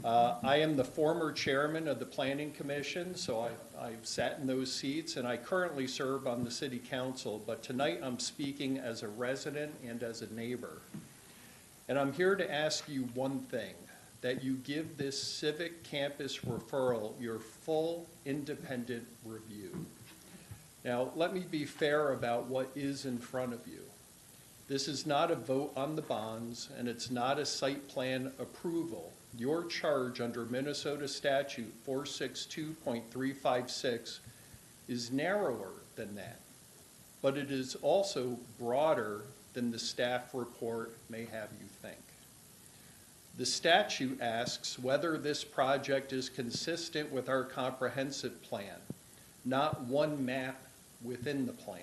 I am the former chairman of the Planning Commission, so I've sat in those seats, and I currently serve on the City Council, but tonight I'm speaking as a resident and as a neighbor. And I'm here to ask you one thing, that you give this civic campus referral your full independent review. Now, let me be fair about what is in front of you. This is not a vote on the bonds, and it's not a site plan approval. Your charge under Minnesota statute 462.356 is narrower than that, but it is also broader than the staff report may have you think. The statute asks whether this project is consistent with our comprehensive plan, not one map within the plan,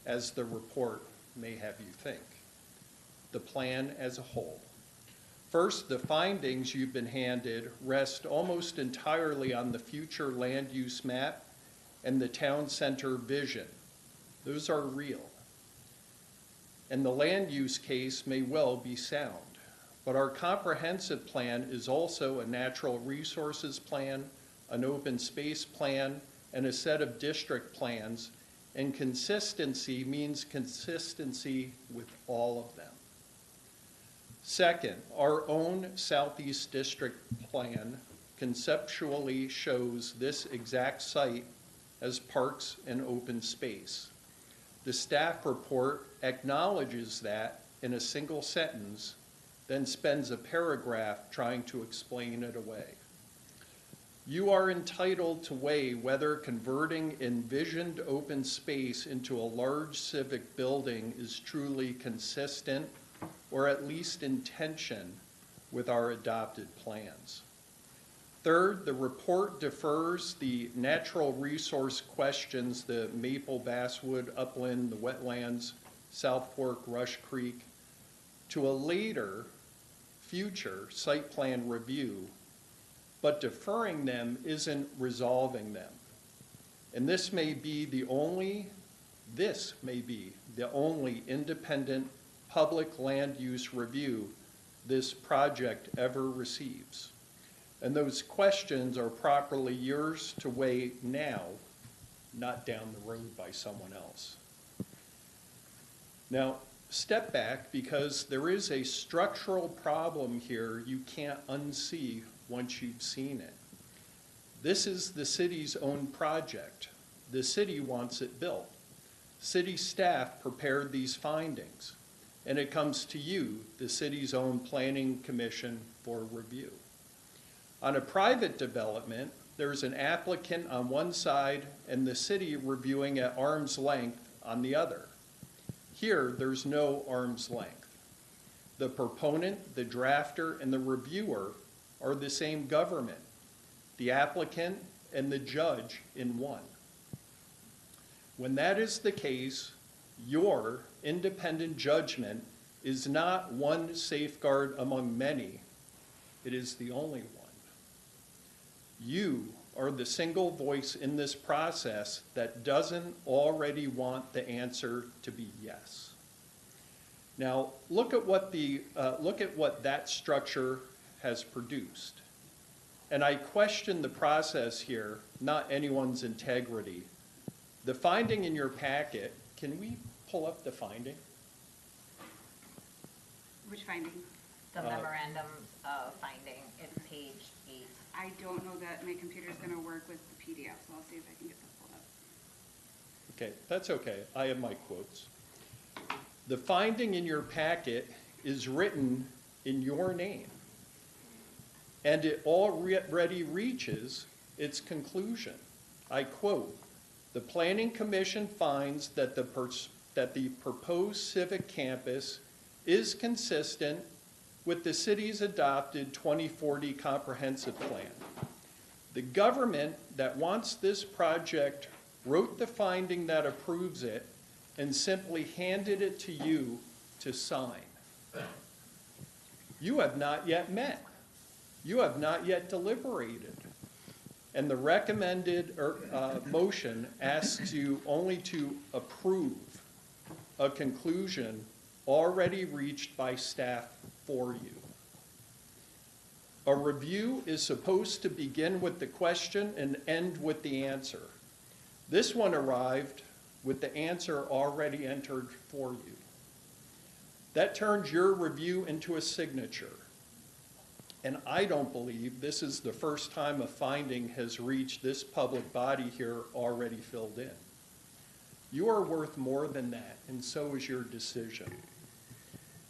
as the report may have you think. The plan as a whole. First, the findings you've been handed rest almost entirely on the future land use map and the town center vision. Those are real. And the land use case may well be sound, but our comprehensive plan is also a natural resources plan, an open space plan, and a set of district plans, and consistency means consistency with all of them. Second, our own Southeast District plan conceptually shows this exact site as parks and open space. The staff report acknowledges that in a single sentence, then spends a paragraph trying to explain it away. You are entitled to weigh whether converting envisioned open space into a large civic building is truly consistent or at least in tension with our adopted plans. Third, the report defers the natural resource questions, the Maple, Basswood, Upland, the wetlands, South Fork, Rush Creek, to a later future site plan review, but deferring them isn't resolving them. And this may be the only independent public land use review this project ever receives. And those questions are properly yours to weigh now, not down the road by someone else. Now, step back, because there is a structural problem here you can't unsee once you've seen it. This is the city's own project. The city wants it built. City staff prepared these findings, and it comes to you, the city's own planning commission, for review. On a private development, there's an applicant on one side and the city reviewing at arm's length on the other. Here, there's no arm's length. The proponent, the drafter, and the reviewer are the same government, the applicant and the judge in one. When that is the case, your independent judgment is not one safeguard among many, it is the only one. You are the single voice in this process that doesn't already want the answer to be yes. Now, look at what that structure has produced. And I question the process here, not anyone's integrity. The finding in your packet, can we pull up the finding? Which finding? The memorandum of finding, it's page 8. I don't know that my computer's gonna work with the PDF, so I'll see if I can get this pulled up. Okay, that's okay. I have my quotes. The finding in your packet is written in your name, and it already reaches its conclusion. I quote, "The Planning Commission finds that the proposed civic campus is consistent with the city's adopted 2040 comprehensive plan. The government that wants this project wrote the finding that approves it and simply handed it to you to sign. You have not yet met. You have not yet deliberated. And the recommended motion asks you only to approve a conclusion already reached by staff for you. A review is supposed to begin with the question and end with the answer. This one arrived with the answer already entered for you. That turns your review into a signature. And I don't believe this is the first time a finding has reached this public body here already filled in. You are worth more than that, and so is your decision.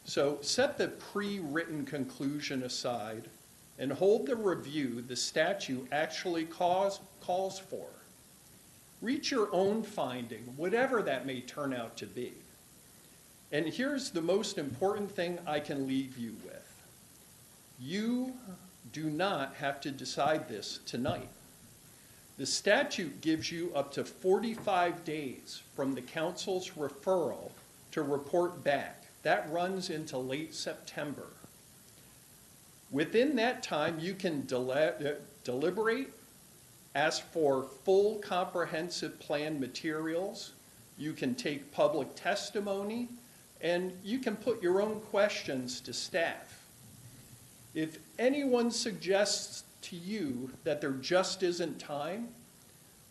So set the pre-written conclusion aside and hold the review the statute actually calls for. Reach your own finding, whatever that may turn out to be. And here's the most important thing I can leave you with. You do not have to decide this tonight. The statute gives you up to 45 days from the council's referral to report back. That runs into late September. Within that time, you can deliberate, ask for full comprehensive plan materials, you can take public testimony, and you can put your own questions to staff. If anyone suggests to you that there just isn't time,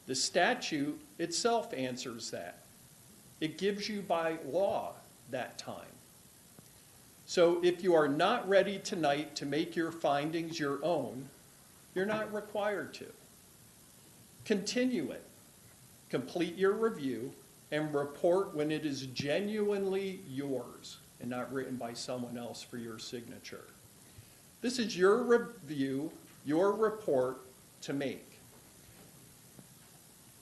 the statute itself answers that. It gives you by law that time. So if you are not ready tonight to make your findings your own, you're not required to. Continue it. Complete your review and report when it is genuinely yours and not written by someone else for your signature. This is your review, your report to make.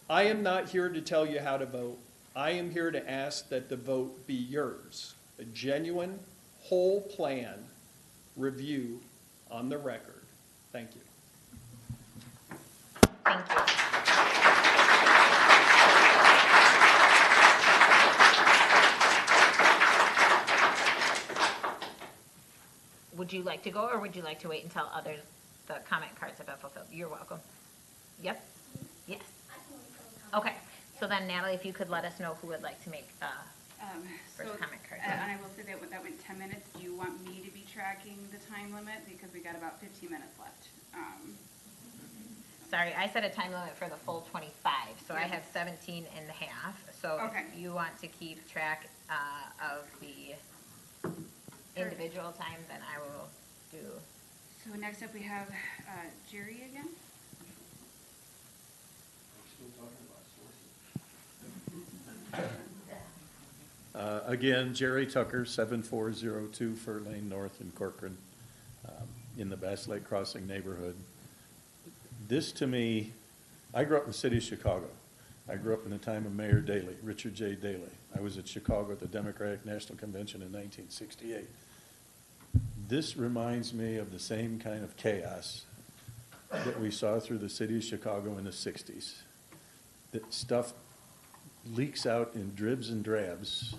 I am not here to tell you how to vote. I am here to ask that the vote be yours. A genuine, whole plan review on the record. Thank you. Thank you. Would you like to go, or would you like to wait until the comment cards have been fulfilled? You're welcome. Yep? Yes. Okay, so then Natalie, if you could let us know who would like to make first comment card. And I will say that went 10 minutes. Do you want me to be tracking the time limit? Because we got about 15 minutes left. Sorry, I set a time limit for the full 25, so I have 17 and a half. So Okay. if you want to keep track of the individual time, then I will do. So next up we have Jerry again. Again, Jerry Tucker, 7402 Fur Lane North in Corcoran, in the Bass Lake Crossing neighborhood. This, to me, I grew up in the city of Chicago. I grew up in the time of Mayor Daley, Richard J. Daley. I was at Chicago at the Democratic National Convention in 1968. This reminds me of the same kind of chaos that we saw through the city of Chicago in the 60s. That stuff leaks out in dribs and drabs.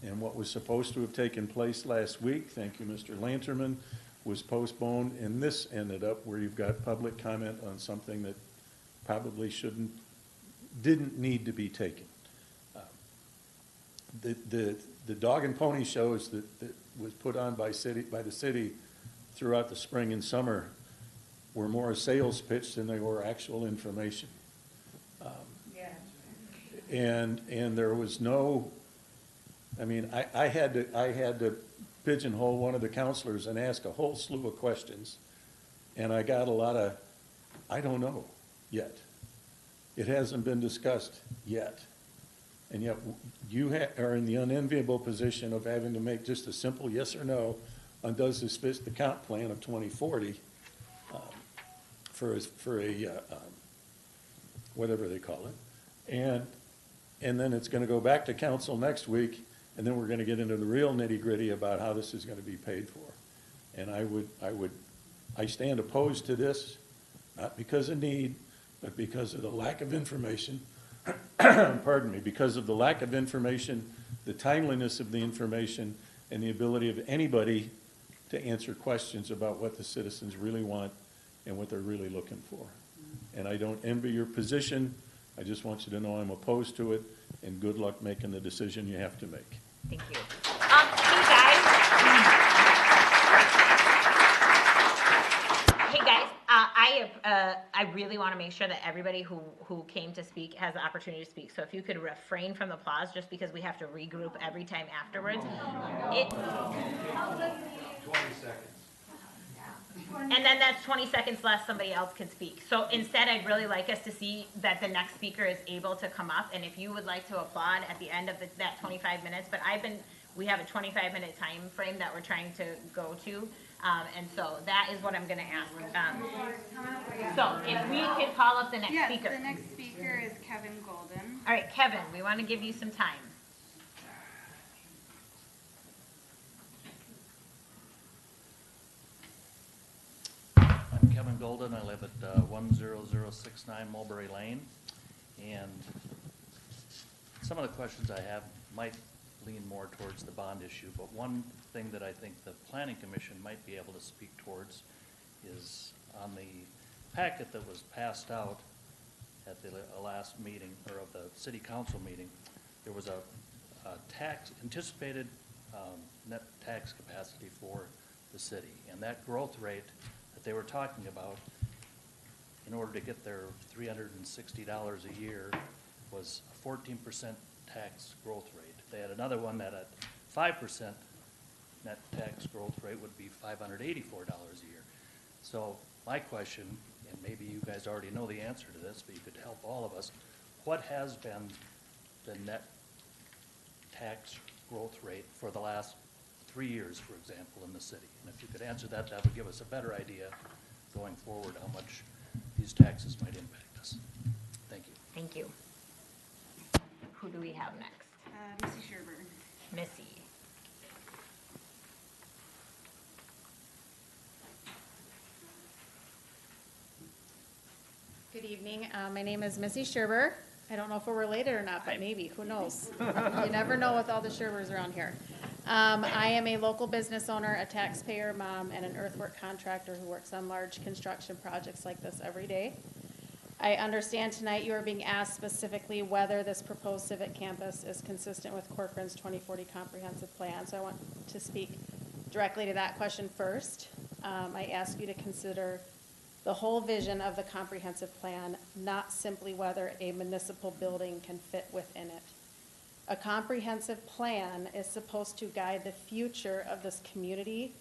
And what was supposed to have taken place last week, thank you, Mr. Lanterman, was postponed, and this ended up where you've got public comment on something that probably didn't need to be taken. The dog and pony shows that was put on by the city throughout the spring and summer were more a sales pitch than they were actual information. And there was no, I mean, I had to pigeonhole one of the counselors and ask a whole slew of questions, and I got a lot of, I don't know yet. It hasn't been discussed yet. And yet you are in the unenviable position of having to make just a simple yes or no on does this fit the comp plan of 2040 for a whatever they call it. And then it's going to go back to council next week, and then we're going to get into the real nitty-gritty about how this is going to be paid for. And I stand opposed to this, not because of need, but because of the lack of information. Pardon me, because of the lack of information, the timeliness of the information, and the ability of anybody to answer questions about what the citizens really want and what they're really looking for. And I don't envy your position. I just want you to know I'm opposed to it, and good luck making the decision you have to make. Thank you. Hey guys, I really want to make sure that everybody who came to speak has the opportunity to speak. So if you could refrain from the applause, just because we have to regroup every time afterwards. 20 seconds. And then that's 20 seconds less somebody else can speak. So instead, I'd really like us to see that the next speaker is able to come up, and if you would like to applaud at the end of that 25 minutes, but we have a 25-minute time frame that we're trying to go to, and so that is what I'm going to ask. So if we could call up the next speaker. Yes, the next speaker is Kevin Golden. All right, Kevin, we want to give you some time. I'm Kevin Golden. I live at 10069 Mulberry Lane, and some of the questions I have might lean more towards the bond issue, but one thing that I think the Planning Commission might be able to speak towards is on the packet that was passed out at the last meeting, or of the City Council meeting, there was a anticipated net tax capacity for the city, and that growth rate that they were talking about in order to get their $360 a year was a 14% tax growth rate. They had another one that at 5% net tax growth rate would be $584 a year. So my question, and maybe you guys already know the answer to this, but you could help all of us, what has been the net tax growth rate for the last 3 years, for example, in the city? And if you could answer that, that would give us a better idea going forward how much these taxes might impact us. Thank you. Thank you. Who do we have next? Missy Sherber. Missy. Good evening. My name is Missy Sherber. I don't know if we're related or not, but maybe. Who knows? You never know with all the Sherbers around here. I am a local business owner, a taxpayer, mom, and an earthwork contractor who works on large construction projects like this every day. I understand tonight you are being asked specifically whether this proposed civic campus is consistent with Corcoran's 2040 comprehensive plan. So I want to speak directly to that question first. I ask you to consider the whole vision of the comprehensive plan, not simply whether a municipal building can fit within it. A comprehensive plan is supposed to guide the future of this community,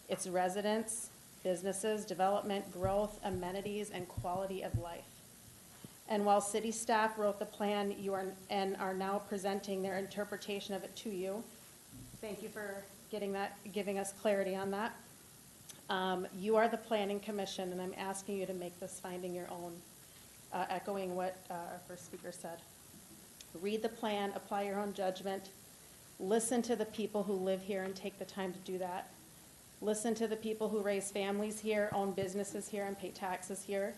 its residents, businesses, development, growth, amenities, and quality of life. And while city staff wrote the plan, are now presenting their interpretation of it to you. Thank you for giving us clarity on that. You are the planning commission, and I'm asking you to make this finding your own, echoing what our first speaker said. Read the plan, apply your own judgment, listen to the people who live here and take the time to do that. Listen to the people who raise families here, own businesses here, and pay taxes here.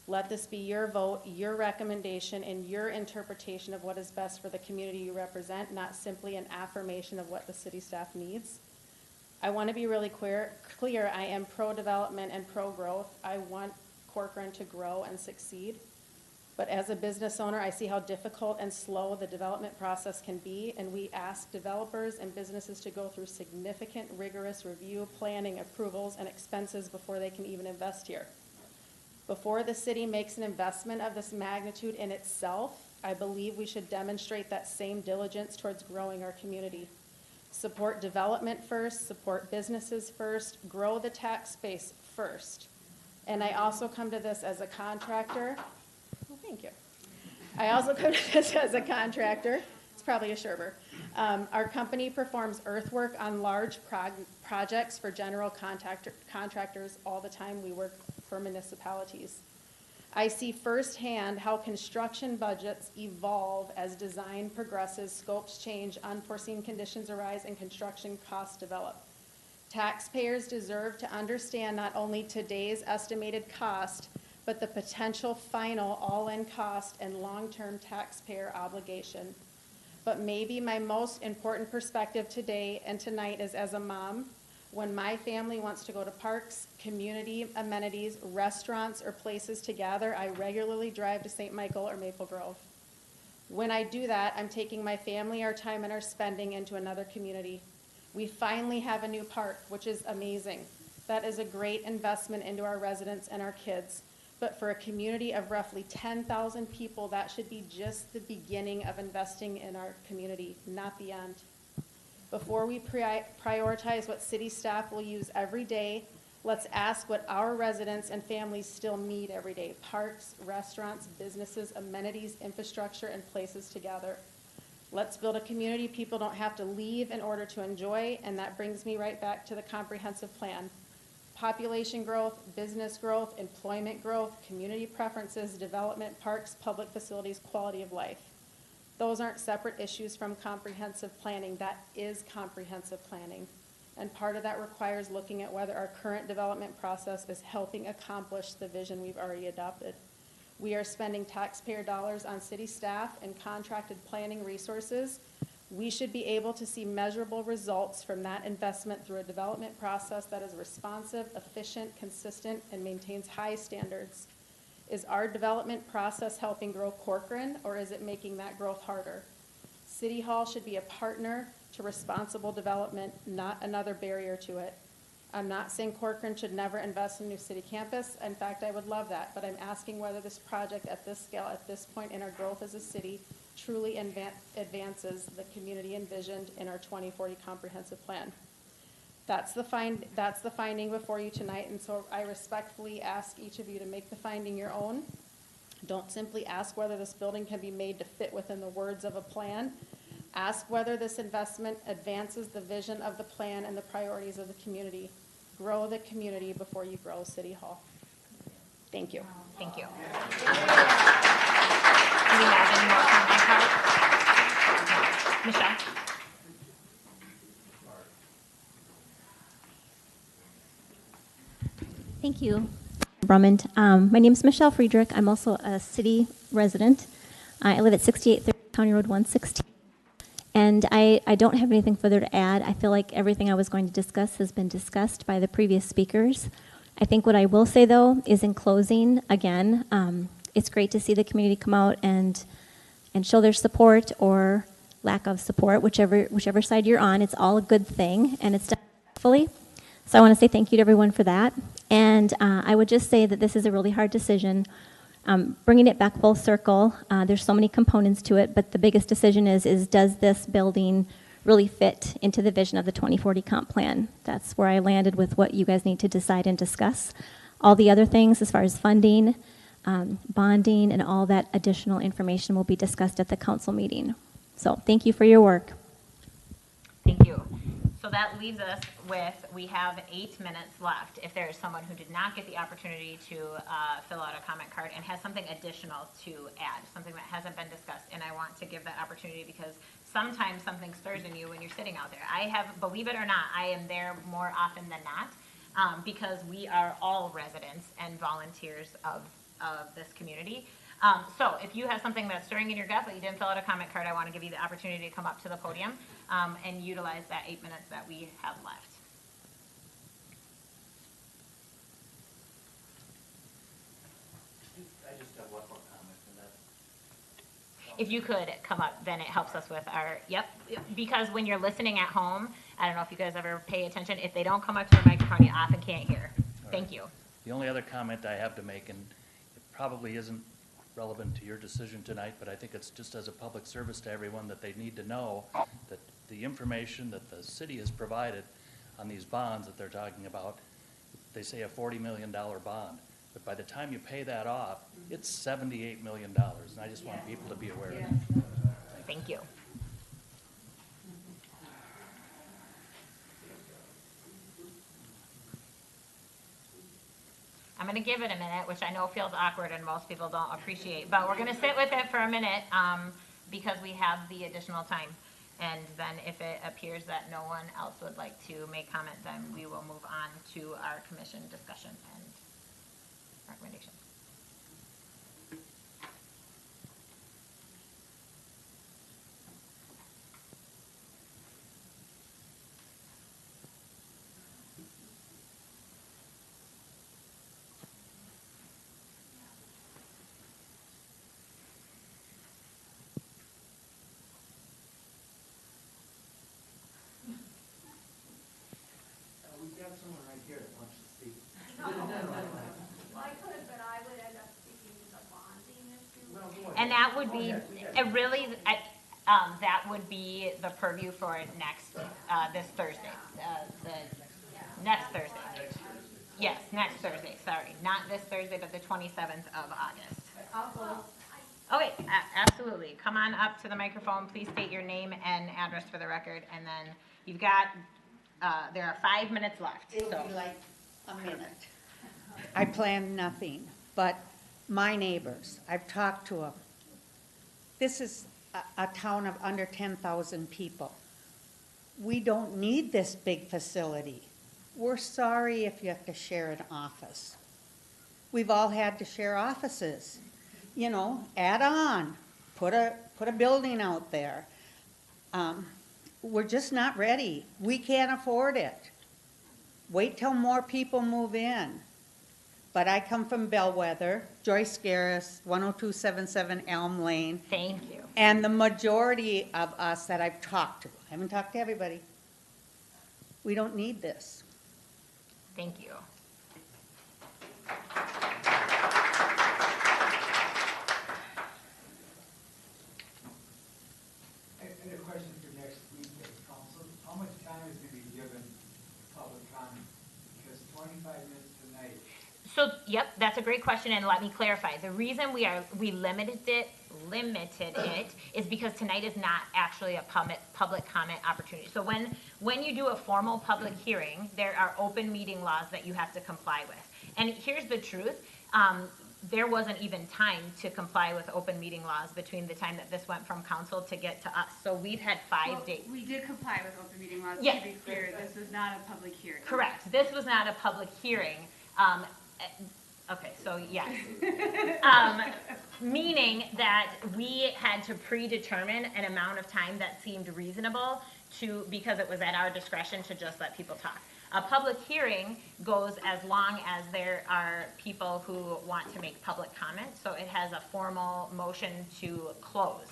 Let this be your vote, your recommendation, and your interpretation of what is best for the community you represent, not simply an affirmation of what the city staff needs. I want to be really clear, I am pro-development and pro-growth. I want Corcoran to grow and succeed. But as a business owner, I see how difficult and slow the development process can be, and we ask developers and businesses to go through significant, rigorous review, planning, approvals, and expenses before they can even invest here. Before the city makes an investment of this magnitude in itself, I believe we should demonstrate that same diligence towards growing our community. Support development first, support businesses first, grow the tax base first. And I also come to this as a contractor. Well, thank you. I also come to this as a contractor. It's probably a Sherber. Our company performs earthwork on large projects for general contractors all the time. We work for municipalities. I see firsthand how construction budgets evolve as design progresses, scopes change, unforeseen conditions arise, and construction costs develop. Taxpayers deserve to understand not only today's estimated cost, but the potential final all-in cost and long-term taxpayer obligation. But maybe my most important perspective today and tonight is as a mom. When my family wants to go to parks, community amenities, restaurants, or places to gather, I regularly drive to St. Michael or Maple Grove. When I do that, I'm taking my family, our time, and our spending into another community. We finally have a new park, which is amazing. That is a great investment into our residents and our kids. But for a community of roughly 10,000 people, that should be just the beginning of investing in our community, not the end. Before we prioritize what city staff will use every day, let's ask what our residents and families still need every day: parks, restaurants, businesses, amenities, infrastructure, and places to gather. Let's build a community people don't have to leave in order to enjoy, and that brings me right back to the comprehensive plan. Population growth, business growth, employment growth, community preferences, development, parks, public facilities, quality of life. Those aren't separate issues from comprehensive planning. That is comprehensive planning. And part of that requires looking at whether our current development process is helping accomplish the vision we've already adopted. We are spending taxpayer dollars on city staff and contracted planning resources. We should be able to see measurable results from that investment through a development process that is responsive, efficient, consistent, and maintains high standards. Is our development process helping grow Corcoran, or is it making that growth harder? City Hall should be a partner to responsible development, not another barrier to it. I'm not saying Corcoran should never invest in a new city campus. In fact, I would love that, but I'm asking whether this project at this scale, at this point in our growth as a city, truly advances the community envisioned in our 2040 comprehensive plan. That's the finding before you tonight, and so I respectfully ask each of you to make the finding your own. Don't simply ask whether this building can be made to fit within the words of a plan. Ask whether this investment advances the vision of the plan and the priorities of the community. Grow the community before you grow City Hall. Thank you. Thank you. Do we have any more from my part? Michelle? Thank you, Brummond. My name is Michelle Friedrich. I'm also a city resident. I live at 6830 County Road 116. And I don't have anything further to add. I feel like everything I was going to discuss has been discussed by the previous speakers. I think what I will say, though, is in closing, again, it's great to see the community come out and show their support or lack of support, whichever side you're on. It's all a good thing, and it's done respectfully. So I want to say thank you to everyone for that. And I would just say that this is a really hard decision. Bringing it back full circle, there's so many components to it, but the biggest decision is does this building really fit into the vision of the 2040 comp plan? That's where I landed with what you guys need to decide and discuss. All the other things as far as funding, bonding and all that additional information will be discussed at the council meeting. So thank you for your work. Thank you. So that leaves us with, we have 8 minutes left. If there is someone who did not get the opportunity to fill out a comment card and has something additional to add, something that hasn't been discussed, and I want to give that opportunity because sometimes something stirs in you when you're sitting out there. I have, believe it or not, I am there more often than not because we are all residents and volunteers of this community. So if you have something that's stirring in your gut, but you didn't fill out a comment card, I want to give you the opportunity to come up to the podium and utilize that 8 minutes that we have left. I just have one more comment, and that's. If you could come up, then it helps us with our, yep, because when you're listening at home, I don't know if you guys ever pay attention, if they don't come up to the microphone, you often can't hear. Thank you. The only other comment I have to make, and it probably isn't relevant to your decision tonight, but I think it's just as a public service to everyone that they need to know that the information that the city has provided on these bonds that they're talking about, they say a $40 million bond. But by the time you pay that off, it's $78 million. And I just want people to be aware of that. Thank you. I'm going to give it a minute, which I know feels awkward and most people don't appreciate, but we're going to sit with it for a minute because we have the additional time. And then if it appears that no one else would like to make comment, then we will move on to our commission discussion and recommendations. We've got someone right here that wants to speak. Well, I could, but I would end up speaking to the bonding issue. Well, go ahead. And that would be, Go ahead. that would be the purview for next, this Thursday, next Thursday. Yes, next Thursday, sorry. Not this Thursday, but the 27th of August. Okay, absolutely. Come on up to the microphone. Please state your name and address for the record. And then you've got, there are 5 minutes left. It'll So be like a minute. I planned nothing, but my neighbors, I've talked to them. This is a town of under 10,000 people. We don't need this big facility. We're sorry if you have to share an office. We've all had to share offices. You know, add on, put a building out there. We're just not ready. We can't afford it. Wait till more people move in. But I come from Bellwether, Joyce Garris, 10277 Elm Lane. thank you. And the majority of us that I've talked to, I haven't talked to everybody, we don't need this. Thank you. I had a question for next week at council. How much time is going to be given to public comment? Because 25 minutes tonight. So, yep, that's a great question, and let me clarify. The reason we limited it is because tonight is not actually a public comment opportunity. So when you do a formal public hearing, there are open meeting laws that you have to comply with. And here's the truth, there wasn't even time to comply with open meeting laws between the time that this went from council to get to us. So we've had 5 days. We did comply with open meeting laws, Yes. to be clear, this was not a public hearing. Correct. This was not a public hearing. Okay, so yes. Meaning that we had to predetermine an amount of time that seemed reasonable because it was at our discretion to just let people talk. A public hearing goes as long as there are people who want to make public comment, so it has a formal motion to close.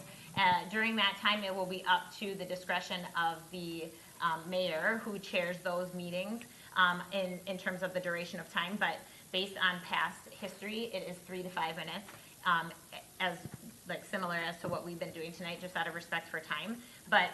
During that time, it will be up to the discretion of the mayor who chairs those meetings in terms of the duration of time, but based on past history, it is 3 to 5 minutes, as like similar as to what we've been doing tonight, just out of respect for time. But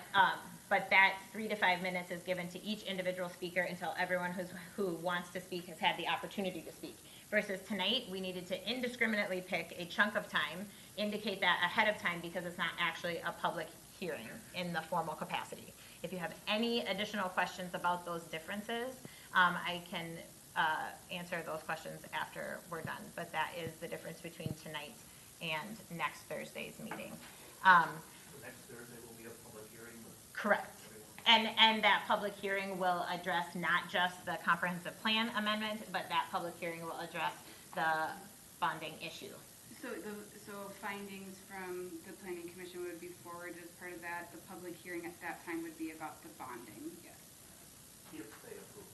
that 3 to 5 minutes is given to each individual speaker until everyone who wants to speak has had the opportunity to speak. Versus tonight, we needed to indiscriminately pick a chunk of time, indicate that ahead of time because it's not actually a public hearing in the formal capacity. If you have any additional questions about those differences, I can answer those questions after we're done. But that is the difference between tonight and next Thursday's meeting. Next Thursday will be a public hearing with Correct. And that public hearing will address not just the comprehensive plan amendment, but that public hearing will address the bonding issue. So findings from the planning commission would be forwarded as part of that. The public hearing at that time would be about the bonding, yes. if they approve.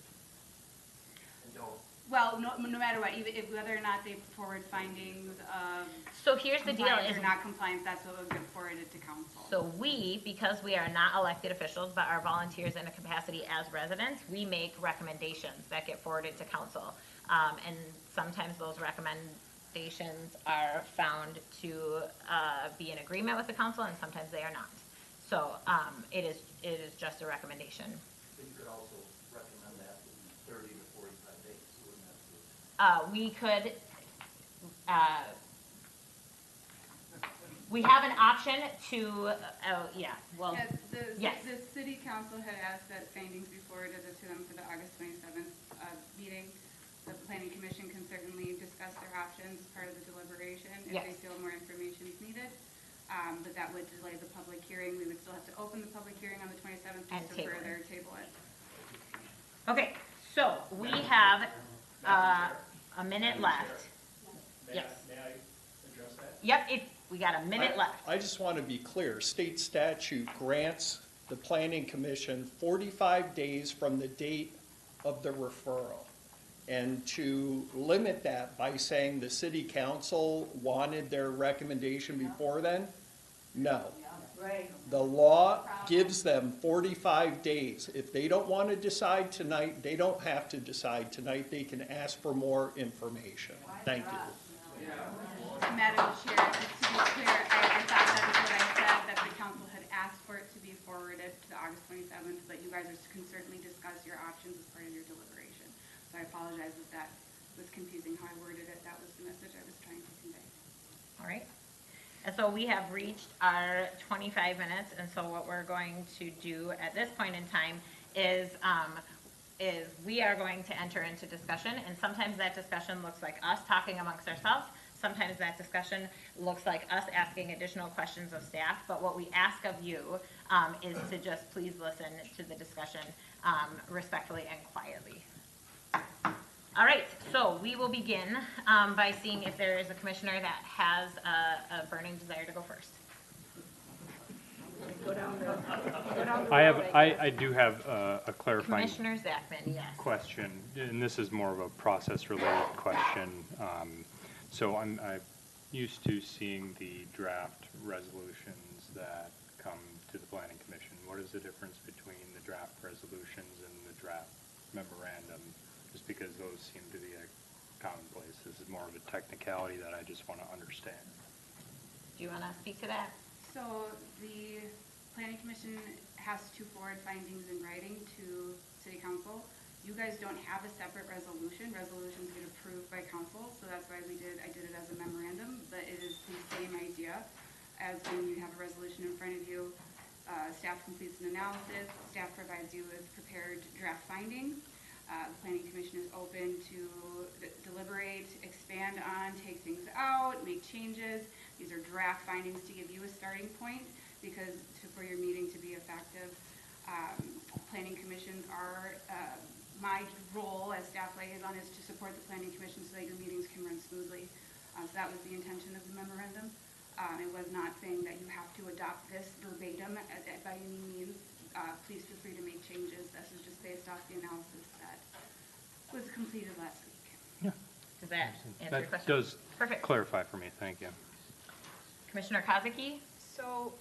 And don't. Well, no matter what, even if whether or not they forward findings of So here's the deal compliance is or not compliance, that's what would get forwarded to council. So we, because we are not elected officials, but are volunteers in a capacity as residents, we make recommendations that get forwarded to council. And sometimes those recommendations are found to be in agreement with the council, and sometimes they are not. So it is just a recommendation. But you could also recommend that in 30 to 45 days, wouldn't that be? We could, we have an option to, yes. The city council had asked that findings be forwarded to them for the August 27th meeting. The planning commission can certainly discuss their options as part of the deliberation if they feel more information is needed. But that would delay the public hearing. We would still have to open the public hearing on the 27th just to further table it. Okay, so we have a minute left. Yes. May I address that? Yep, we got a minute left. I just want to be clear, state statute grants the planning commission 45 days from the date of the referral. And to limit that by saying the city council wanted their recommendation before then, no. The law gives them 45 days. If they don't want to decide tonight, they don't have to decide tonight. They can ask for more information. Thank you. Madam Chair, just to be clear, I thought that is what I said, that the council had asked for it to be forwarded to the August 27th, but you guys can certainly discuss your options as part of your deliberation. So I apologize if that was confusing how I worded it. That was the message I was trying to convey. All right. And so we have reached our 25 minutes, and so what we're going to do at this point in time is we are going to enter into discussion, and sometimes that discussion looks like us talking amongst ourselves. Sometimes that discussion looks like us asking additional questions of staff, but what we ask of you is to just please listen to the discussion respectfully and quietly. All right, so we will begin by seeing if there is a commissioner that has a burning desire to go first. I do have a clarifying Commissioner Zachman, yes. question, and this is more of a process-related question. So I'm used to seeing the draft resolutions that come to the Planning Commission. What is the difference between the draft resolutions and the draft memorandum? Just because those seem to be a commonplace. This is more of a technicality that I just want to understand. Do you want to speak to that? So the Planning Commission has to forward findings in writing to City Council. You guys don't have a separate resolution. Resolutions get approved by council, so that's why I did it as a memorandum, but it is the same idea as when you have a resolution in front of you. Staff completes an analysis, staff provides you with prepared draft findings. The Planning Commission is open to deliberate, expand on, take things out, make changes. These are draft findings to give you a starting point because for your meeting to be effective. Planning commissions are, my role as staff liaison is to support the Planning Commission so that your meetings can run smoothly. So that was the intention of the memorandum. It was not saying that you have to adopt this verbatim by any means. Please feel free to make changes. This is just based off the analysis that was completed last week. Yeah. Does that answer your question? That does Perfect. clarify for me. Thank you. Commissioner Kozicki? So,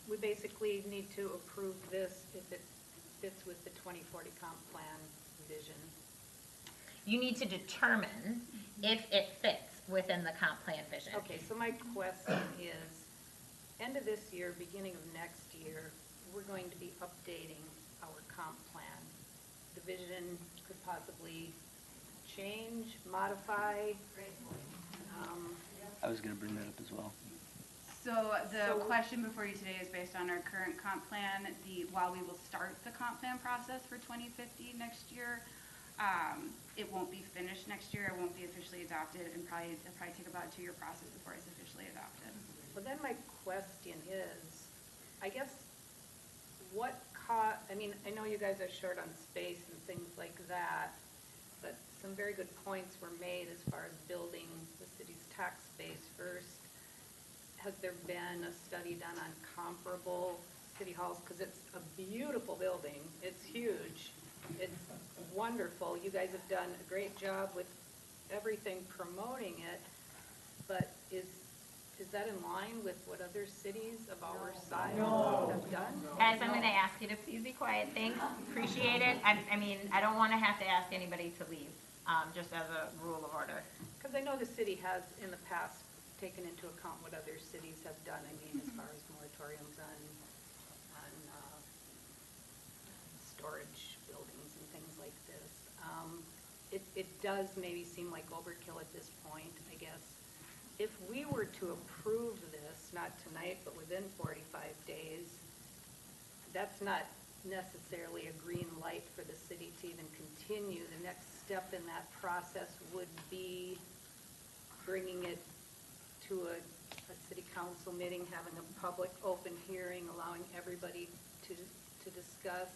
we basically need to approve this if it fits with the 2040 comp plan vision. You need to determine if it fits within the comp plan vision. Okay, so my question is, end of this year, beginning of next year, we're going to be updating our comp plan. The vision could possibly change, modify? I was gonna bring that up as well. So the So- question before you today is based on our current comp plan. While we will start the comp plan process for 2050 next year, it won't be finished next year. It won't be officially adopted, and it'll probably take about a 2-year process before it's officially adopted. Well, then my question is, I guess, I mean, I know you guys are short on space and things like that, but some very good points were made as far as building the city's tax base first. Has there been a study done on comparable city halls? Because it's a beautiful building. It's huge. It's wonderful. You guys have done a great job with everything promoting it, but is that in line with what other cities of our size have done? Guys, I'm going to ask you to please be quiet. Thanks, appreciate it. I mean, I don't want to have to ask anybody to leave, just as a rule of order. Because I know the city has in the past taken into account what other cities have done. I mean, as far as moratoriums on storage buildings and things like this. It does maybe seem like overkill at this point, I guess. If we were to approve this, not tonight, but within 45 days, that's not necessarily a green light for the city to even continue. The next step in that process would be bringing it to a city council meeting, having a public open hearing, allowing everybody to discuss,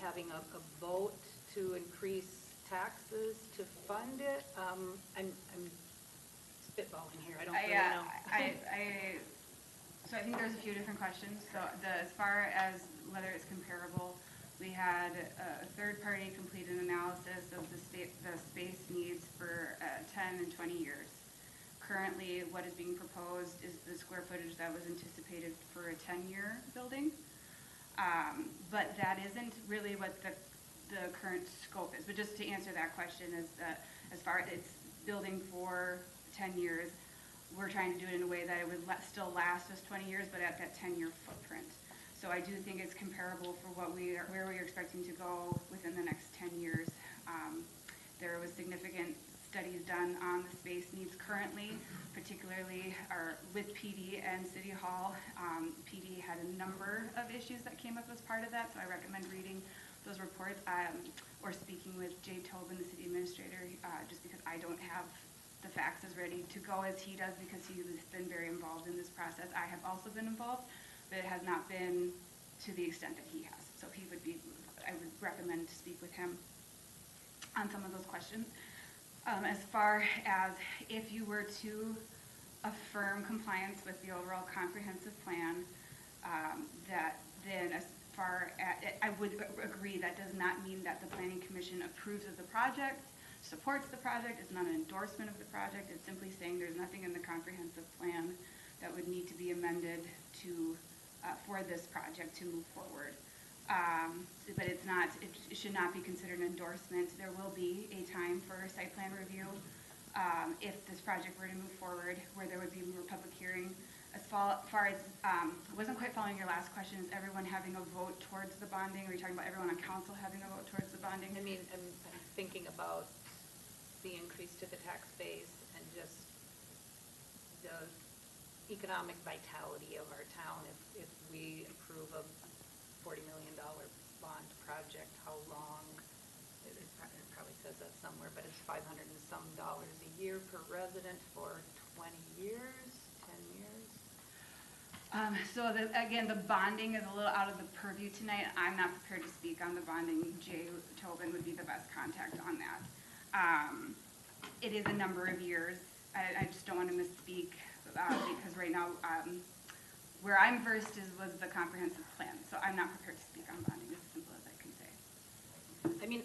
having a vote to increase taxes to fund it. I'm spitballing here. I don't really know. So I think there's a few different questions. So as far as whether it's comparable, we had a third party complete an analysis of the space needs for 10 and 20 years. Currently, what is being proposed is the square footage that was anticipated for a 10-year building. But that isn't really what the current scope is. But just to answer that question, as far as it's building for 10 years, we're trying to do it in a way that it would still last us 20 years, but at that 10-year footprint. So I do think it's comparable for where we are expecting to go within the next 10 years. There was significant studies done on the space needs currently, particularly with PD and City Hall. PD had a number of issues that came up as part of that, so I recommend reading those reports or speaking with Jay Tobin, the city administrator, just because I don't have the facts as ready to go as he does, because he's been very involved in this process. I have also been involved, but it has not been to the extent that he has. So I would recommend to speak with him on some of those questions. As far as if you were to affirm compliance with the overall comprehensive plan, I would agree that does not mean that the Planning Commission approves of the project, supports the project. It's not an endorsement of the project. It's simply saying there's nothing in the comprehensive plan that would need to be amended for this project to move forward. But it should not be considered an endorsement. There will be a time for site plan review if this project were to move forward, where there would be more public hearing. As far as, I wasn't quite following your last question, is everyone having a vote towards the bonding? Are you talking about everyone on council having a vote towards the bonding? I mean, I'm thinking about the increase to the tax base and just the economic vitality of our town. If we approve a $40 million bond project, how long? It probably says that somewhere, but it's $500 and some dollars a year per resident for 20 years, 10 years. Again, the bonding is a little out of the purview tonight. I'm not prepared to speak on the bonding. Jay Tobin would be the best contact on that. It is a number of years. I just don't want to misspeak because right now where I'm versed was the comprehensive plan. So I'm not prepared to speak on bonding, as simple as I can say. I mean,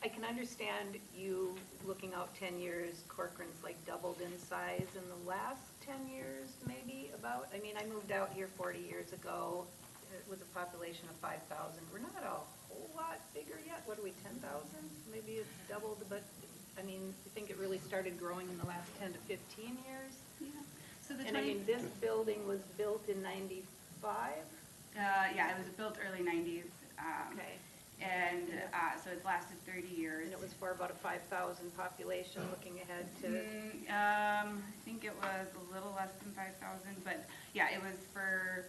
I can understand you looking out 10 years. Corcoran's like doubled in size in the last 10 years, maybe about. I mean, I moved out here 40 years ago with a population of 5,000. We're not a whole lot bigger yet. What are we, 10,000? Maybe it's doubled, but I mean, I think it really started growing in the last 10 to 15 years. Yeah. So and I mean, this building was built in 95? Yeah, it was built early 90s. Okay. And so it's lasted 30 years. And it was for about a 5,000 population looking ahead to. I think it was a little less than 5,000, but yeah, it was for,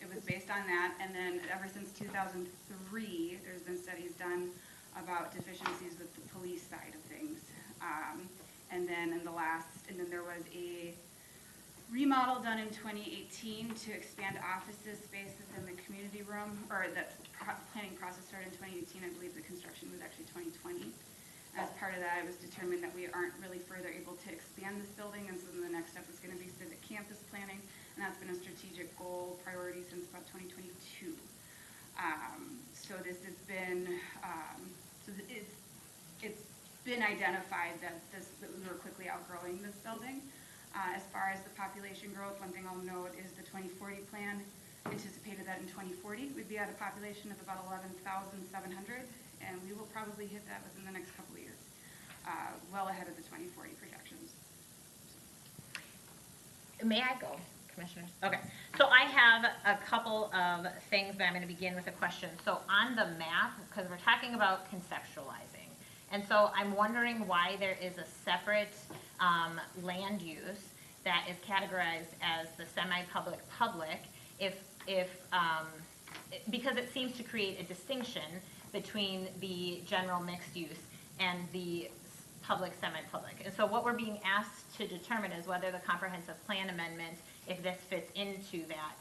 it was based on that. And then ever since 2003, there's been studies done about deficiencies with the police side of things. And then there was a remodel done in 2018 to expand offices space within the community room, or the planning process started in 2018. I believe the construction was actually 2020. As part of that, it was determined that we aren't really further able to expand this building, and so then the next step is going to be civic campus planning, and that's been a strategic goal priority since about 2022. So this has been, it's been identified that we were quickly outgrowing this building. As far as the population growth, one thing I'll note is the 2040 plan anticipated that in 2040 we'd be at a population of about 11,700, and we will probably hit that within the next couple of years, well ahead of the 2040 projections. May I go, commissioners? Okay, so I have a couple of things, but I'm going to begin with a question. So on the map, because we're talking about conceptualizing, and so I'm wondering why there is a separate land use that is categorized as the semi-public public, because it seems to create a distinction between the general mixed use and the public semi-public. And so what we're being asked to determine is whether the comprehensive plan amendment, if this fits into that,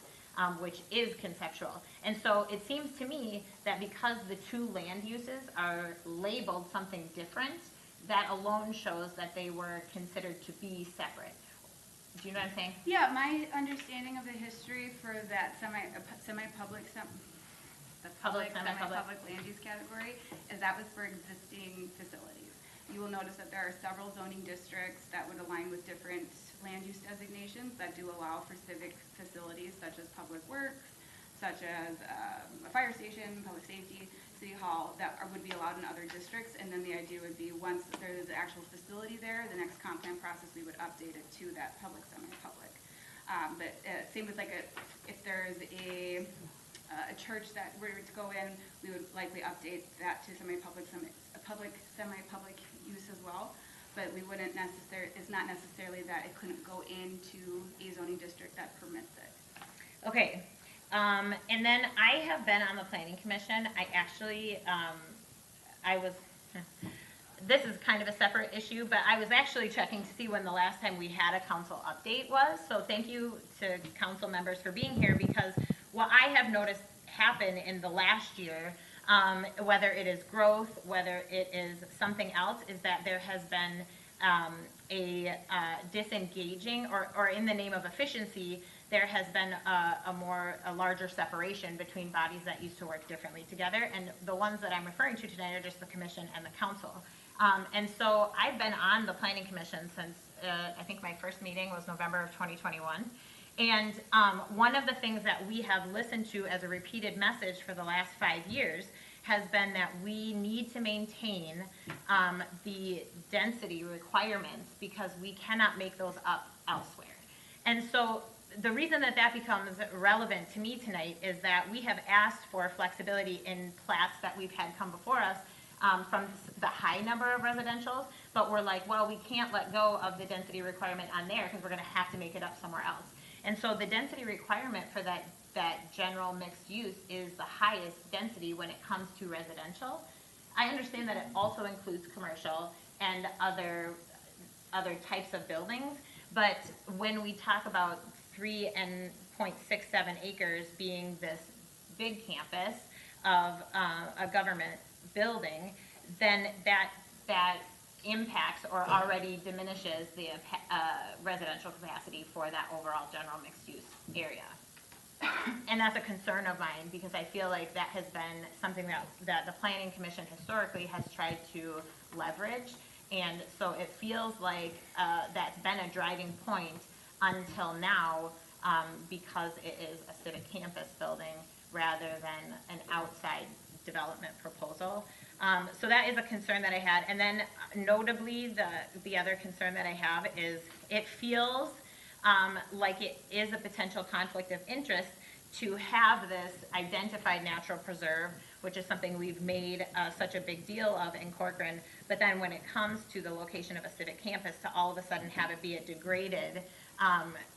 which is conceptual. And so it seems to me that because the two land uses are labeled something different, that alone shows that they were considered to be separate. Do you know what I'm saying? Yeah, my understanding of the history for that semi-public semi-public land use category is that was for existing facilities. You will notice that there are several zoning districts that would align with different land use designations that do allow for civic facilities such as public works, such as a fire station, public safety, city hall, that would be allowed in other districts. And then the idea would be once there's an actual facility there, the next comp plan process, we would update it to that public semi-public. But same with if there's a church that were to go in, we would likely update that to semi-public, public semi-public use as well. But we wouldn't it's not necessarily that it couldn't go into a zoning district that permits it. Okay. And then I have been on the planning commission. I actually, this is kind of a separate issue, but I was actually checking to see when the last time we had a council update was. So thank you to council members for being here, because what I have noticed happen in the last year, whether it is growth, whether it is something else, is that there has been a disengaging, or in the name of efficiency, there has been a larger separation between bodies that used to work differently together. And the ones that I'm referring to tonight are just the commission and the council. And so I've been on the planning commission since, I think my first meeting was November of 2021. And one of the things that we have listened to as a repeated message for the last 5 years has been that we need to maintain the density requirements, because we cannot make those up elsewhere. And so the reason that that becomes relevant to me tonight is that we have asked for flexibility in plats that we've had come before us from the high number of residentials, but we're like, well, we can't let go of the density requirement on there because we're going to have to make it up somewhere else. And so the density requirement for that general mixed use is the highest density when it comes to residential. I understand that it also includes commercial and other types of buildings, but when we talk about 3.67 acres being this big campus of a government building, then that impacts or already diminishes the residential capacity for that overall general mixed use area. And that's a concern of mine, because I feel like that has been something that the Planning Commission historically has tried to leverage. And so it feels like that's been a driving point until now, because it is a civic campus building rather than an outside development proposal. So that is a concern that I had. And then notably, the other concern that I have is it feels like it is a potential conflict of interest to have this identified natural preserve which is something we've made such a big deal of in Corcoran. But then when it comes to the location of a civic campus, to all of a sudden have it be a degraded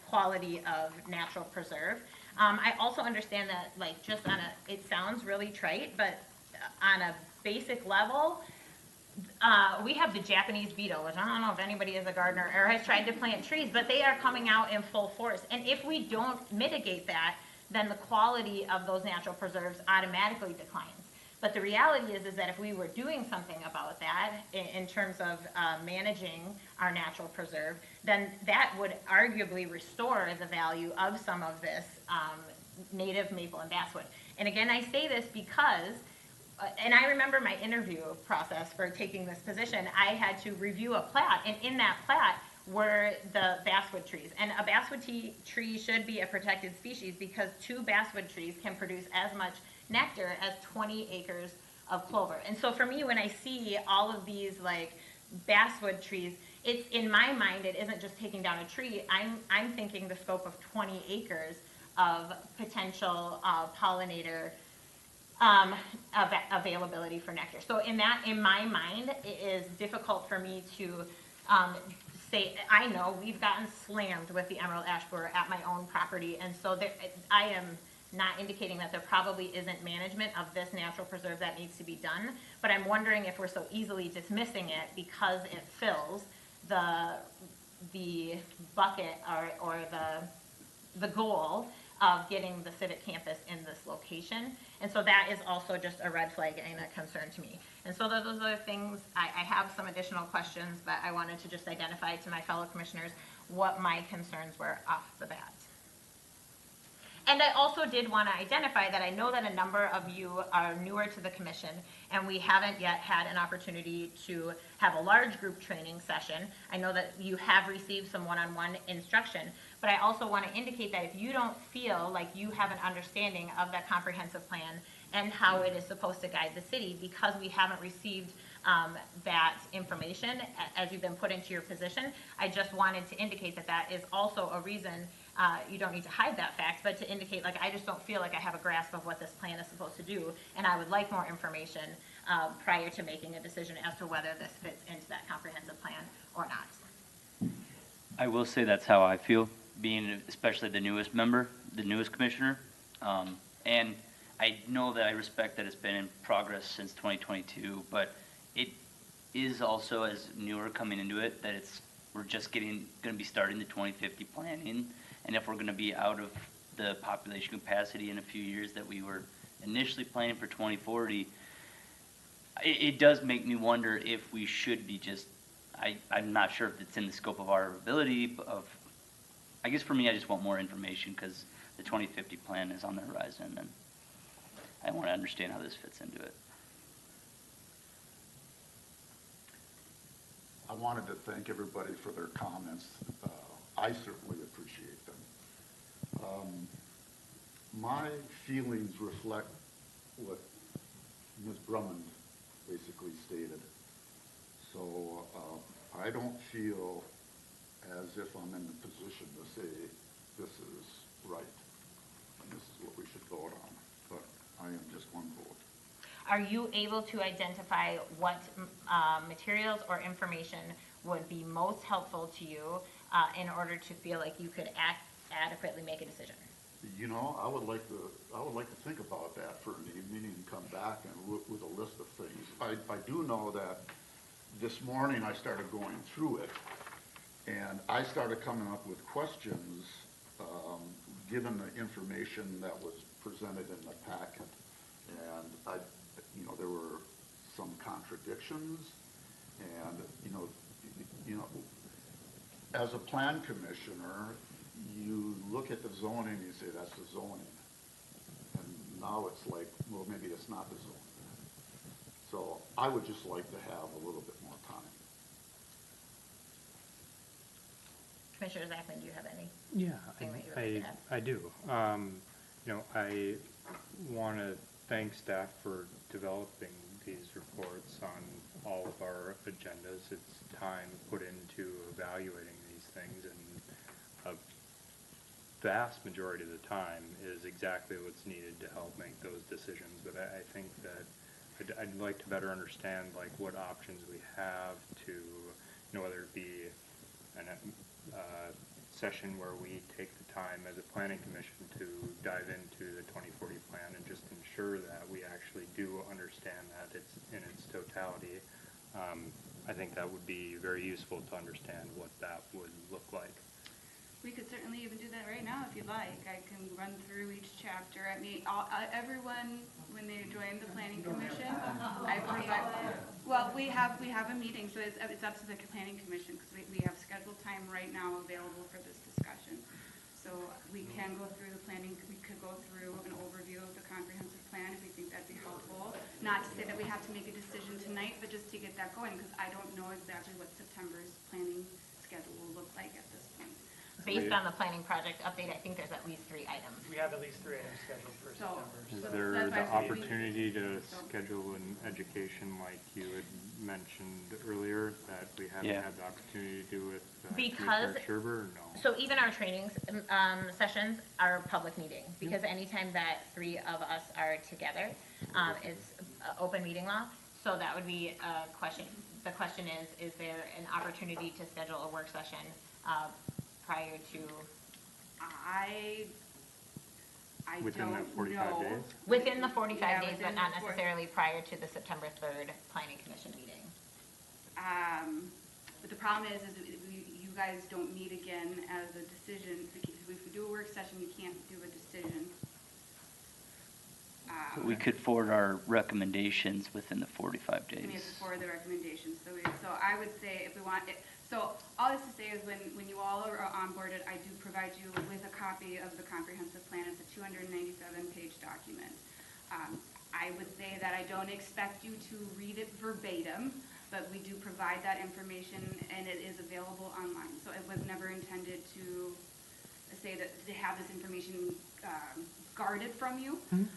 quality of natural preserve. I also understand that, like, just on a, it sounds really trite, but on a basic level, we have the Japanese beetle, which I don't know if anybody is a gardener or has tried to plant trees, but they are coming out in full force. And if we don't mitigate that, then the quality of those natural preserves automatically declines. But the reality is that if we were doing something about that in terms of managing our natural preserve, then that would arguably restore the value of some of this native maple and basswood. And again, I say this because and I remember my interview process for taking this position. I had to review a plat, and in that plat were the basswood trees. And a basswood tree should be a protected species because 2 basswood trees can produce as much nectar as 20 acres of clover. And so for me, when I see all of these like basswood trees, it's in my mind, it isn't just taking down a tree. I'm thinking the scope of 20 acres of potential pollinator availability for nectar. So in my mind, it is difficult for me to say, I know we've gotten slammed with the emerald ash borer at my own property, and so I am not indicating that there probably isn't management of this natural preserve that needs to be done, but I'm wondering if we're so easily dismissing it because it fills the bucket or the goal of getting the civic campus in this location. And so that is also just a red flag and a concern to me. And so those are things, I have some additional questions, but I wanted to just identify to my fellow commissioners what my concerns were off the bat. And I also did want to identify that I know that a number of you are newer to the commission, and we haven't yet had an opportunity to have a large group training session. I know that you have received some one-on-one instruction, but I also want to indicate that if you don't feel like you have an understanding of that comprehensive plan and how it is supposed to guide the city, because we haven't received that information as you've been put into your position, I just wanted to indicate that that is also a reason. You don't need to hide that fact, but to indicate, like, I just don't feel like I have a grasp of what this plan is supposed to do, and I would like more information prior to making a decision as to whether this fits into that comprehensive plan or not. I will say that's how I feel, being especially the newest member, the newest commissioner. And I know that I respect that it's been in progress since 2022, but it is also, as newer coming into it, that we're just going to be starting the 2050 planning. And if we're going to be out of the population capacity in a few years that we were initially planning for 2040, it does make me wonder if we should be just, I'm not sure if it's in the scope of our ability I guess for me, I just want more information because the 2050 plan is on the horizon and I want to understand how this fits into it. I wanted to thank everybody for their comments. I certainly appreciate them. My feelings reflect what Ms. Drummond basically stated. So I don't feel as if I'm in the position to say this is right and this is what we should vote on, but I am just one vote. Are you able to identify what materials or information would be most helpful to you in order to feel like you could adequately make a decision? You know, I would like to think about that for an evening and come back and with a list of things. I do know that this morning I started going through it, and I started coming up with questions given the information that was presented in the packet. And there were some contradictions, and as a plan commissioner, you look at the zoning and you say that's the zoning, and now it's like, well, maybe it's not the zoning. So I would just like to have a little bit more time. Commissioner Zachman, do you have any? Yeah, I do. I want to thank staff for developing these reports on all of our agendas. It's time put into evaluating these things, and vast majority of the time is exactly what's needed to help make those decisions. But I think that I'd like to better understand like what options we have to, you know, whether it be a session where we take the time as a planning commission to dive into the 2040 plan and just ensure that we actually do understand that it's in its totality. I think that would be very useful to understand what that would look like. We could certainly even do that right now if you'd like. I can run through each chapter. I mean, everyone, when they join the planning commission, I provide, well, we have a meeting, so it's up to the planning commission, because we have scheduled time right now available for this discussion. So we can go through the planning, we could go through an overview of the comprehensive plan if we think that'd be helpful. Not to say that we have to make a decision tonight, but just to get that going, because I don't know exactly what September's planning schedule will look like at this point. Based on the planning project update, I think there's at least 3 items. We have at least 3 items scheduled for September. Is there the opportunity to schedule an education like you had mentioned earlier that we haven't had the opportunity to do with Because, Commissioner Scherber, or no? so even our trainings sessions are public meeting, because anytime that 3 of us are together, it's open meeting law. So that would be a question. The question is there an opportunity to schedule a work session prior to? Within the 45 days? Within the 45 days, but within not the necessarily prior to the September 3rd planning commission meeting. But the problem is you guys don't meet again as a decision. If we do a work session, you can't do a decision. But we could forward our recommendations within the 45 days. We have to forward the recommendations. So I would say if we want it, so all this to say is when you all are onboarded, I do provide you with a copy of the comprehensive plan. It's a 297-page document. I would say that I don't expect you to read it verbatim, but we do provide that information and it is available online. So it was never intended to say that to have this information guarded from you. And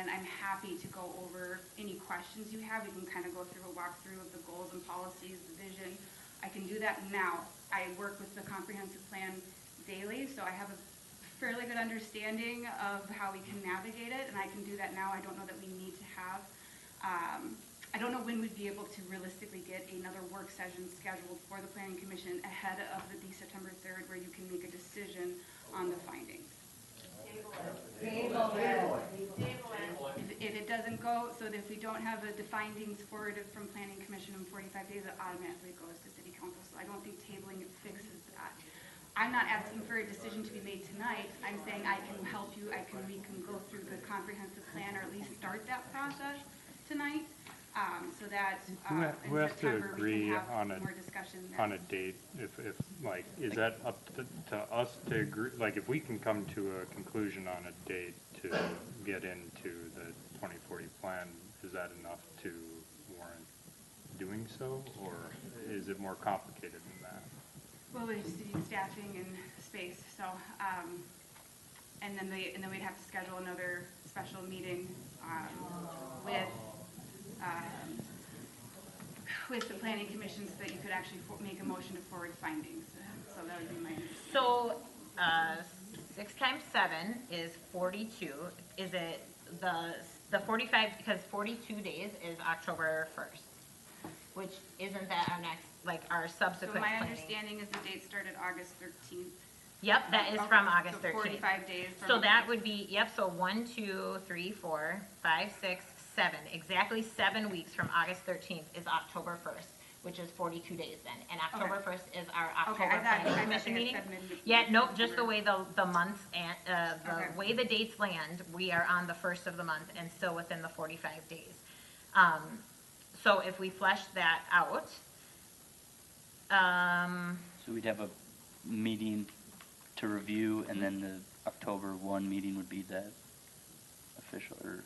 I'm happy to go over any questions you have. We can kind of go through a walkthrough of the goals and policies, the vision. I can do that now. I work with the comprehensive plan daily, so I have a fairly good understanding of how we can navigate it, and I can do that now. I don't know that we need to have, I don't know when we'd be able to realistically get another work session scheduled for the Planning Commission ahead of the September 3rd where you can make a decision on the findings. Table it. If it doesn't go, so that if we don't have the findings forwarded from Planning Commission in 45 days, it automatically goes to City Council. So I don't think tabling it fixes that. I'm not asking for a decision to be made tonight. I'm saying I can help you. We can go through the comprehensive plan, or at least start that process tonight, so that Who has to in September we agree can on have more discussion then. on a date? If like, is that up to us to agree? Like, if we can come to a conclusion on a date to get into the 2040 plan, is that enough to warrant doing so, or is it more complicated than that? Well, we just need staffing and space, so, and then we'd have to schedule another special meeting, with the planning commission so that you could actually make a motion to forward findings. So that would be my. So, 6 times 7 is 42. Is it the 45, because 42 days is October 1st, which isn't that our next, like our subsequent So my planning? understanding is the date started August 13th. Yep, that is from August 13th. So 45 days. So that would be, yep, so 1, 2, 3, 4, 5, 6, 7. Exactly 7 weeks from August 13th is October 1st, which is 42 days then. And October 1st is our October planning commission meeting. Yeah, nope, just the way the months and, the way the dates land, we are on the 1st of the month and still within the 45 days. So if we flesh that out, So we'd have a meeting to review, and then the October 1 meeting would be that official, or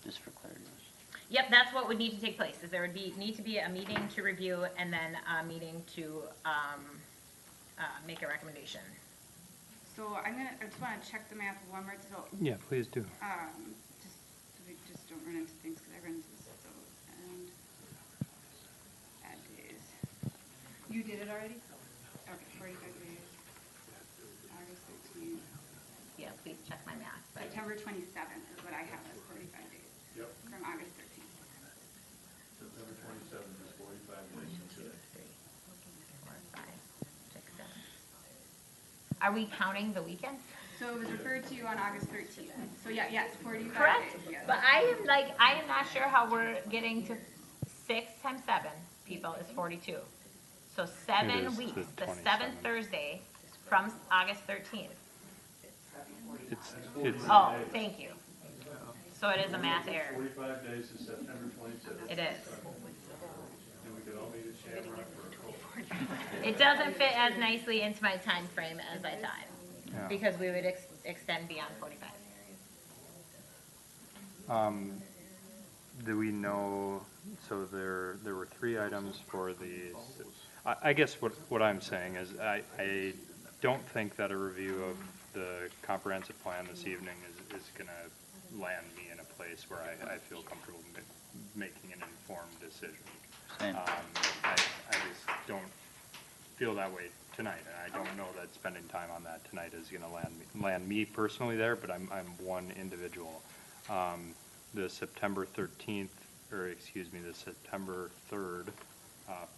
just for clarity? yep, that's what would need to take place, is there would need to be a meeting to review and then a meeting to make a recommendation. So I just want to check the math one more time. Yeah, please do. Just so we just don't run into things, because I run into this. So, and add days. You did it already? Okay, 45 days. September 27th is what I have as 45 days. Yep. From August 13th. September 27th is 45 days from today. 4, 5, 6, 7. Are we counting the weekends? So it was referred to on August 13th. So yeah, yes, 45 Correct? days, yes. But I am not sure how we're getting to 6 times 7 people is 42. So 7 It is weeks, the the 7th 27th. Thursday from August 13th. It's Oh, thank you. So it is a math error. 45 days is September 27th. It is. And we could all meet at Shamrock for a It doesn't fit as nicely into my time frame as I thought, Yeah. because we would extend beyond 45. Do we know, so there were 3 items for the, I guess what I'm saying is I don't think that a review of the comprehensive plan this evening is gonna land me in a place where I feel comfortable making an informed decision. Same. I just don't feel that way tonight, and I don't know that spending time on that tonight is gonna land me personally there, but I'm one individual. The September 13th, or excuse me, the September 3rd,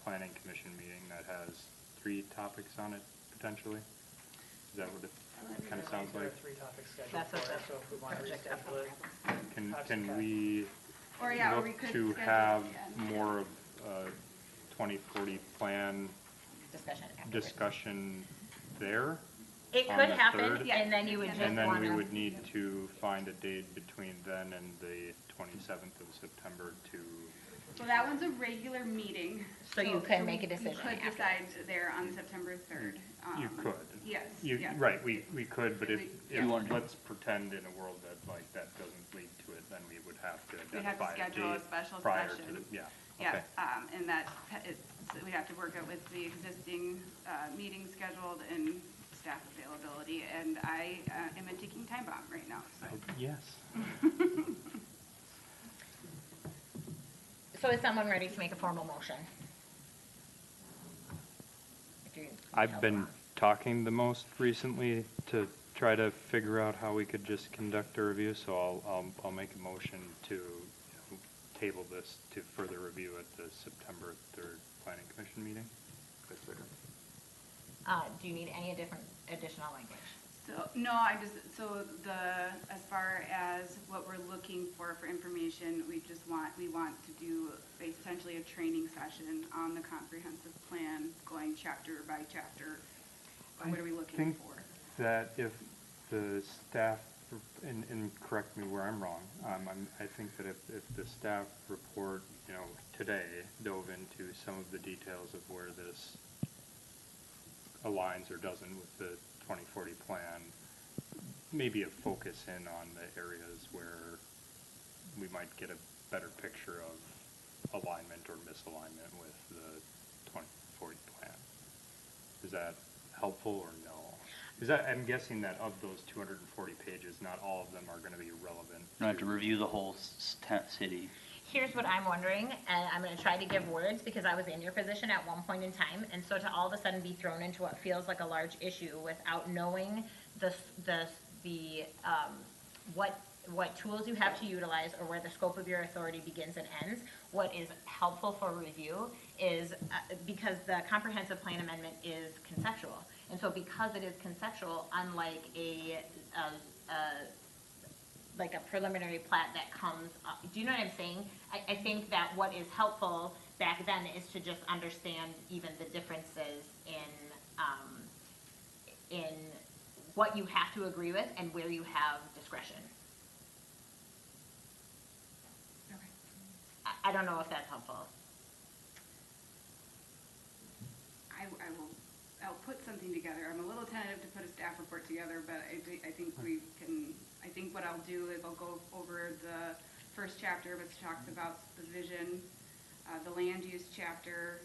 Planning Commission meeting that has 3 topics on it potentially? Is that what it kind of sounds There are like? 3 topics scheduled That's what for it, the so if we want to project reschedule it. Can we Or yeah, or we look could to schedule have it again. more of a 2040 plan Discussion afterwards. discussion there? It on could the happen, 3rd? and then you would just And then we wanna- would need to find a date between then and the 27th of September to, So that one's a regular meeting. So you could make a decision You could afterwards. decide there on September 3rd. you could. Yes, You, yes. right, we could, but if, Yeah. let's pretend in a world that like that doesn't lead to it, then we would have to We'd have to identify a schedule a date special prior to session. the, yeah, Yes, okay. and that, we have to work out with the existing meeting scheduled and staff availability, and I am a ticking time bomb right now, so. Yes. So is someone ready to make a formal motion? If you- I've been talking the most recently to try to figure out how we could just conduct a review, so I'll make a motion to table this to further review at the September 3rd Planning Commission meeting. Do you need any additional language? So, no, as far as what we're looking for information, we want to do essentially a training session on the comprehensive plan, going chapter by chapter. What are we looking think for? that if the staff, and correct me where I'm wrong, I think that if the staff report, today dove into some of the details of where this aligns or doesn't with the 2040 plan, maybe a focus in on the areas where we might get a better picture of alignment or misalignment with the 2040 plan. Is that helpful or no? Because I'm guessing that of those 240 pages, not all of them are going to be relevant. You don't have to review the whole city. Here's what I'm wondering, and I'm gonna try to give words because I was in your position at one point in time, and so to all of a sudden be thrown into what feels like a large issue without knowing what tools you have to utilize or where the scope of your authority begins and ends, what is helpful for review is, because the comprehensive plan amendment is conceptual. And so because it is conceptual, unlike a preliminary plat that comes up, do you know what I'm saying? I think that what is helpful back then is to just understand even the differences in what you have to agree with and where you have discretion. Okay. I don't know if that's helpful. I'll put something together. I'm a little tentative to put a staff report together, but I think what I'll do is I'll go over the first chapter, which talks about the vision, the land use chapter,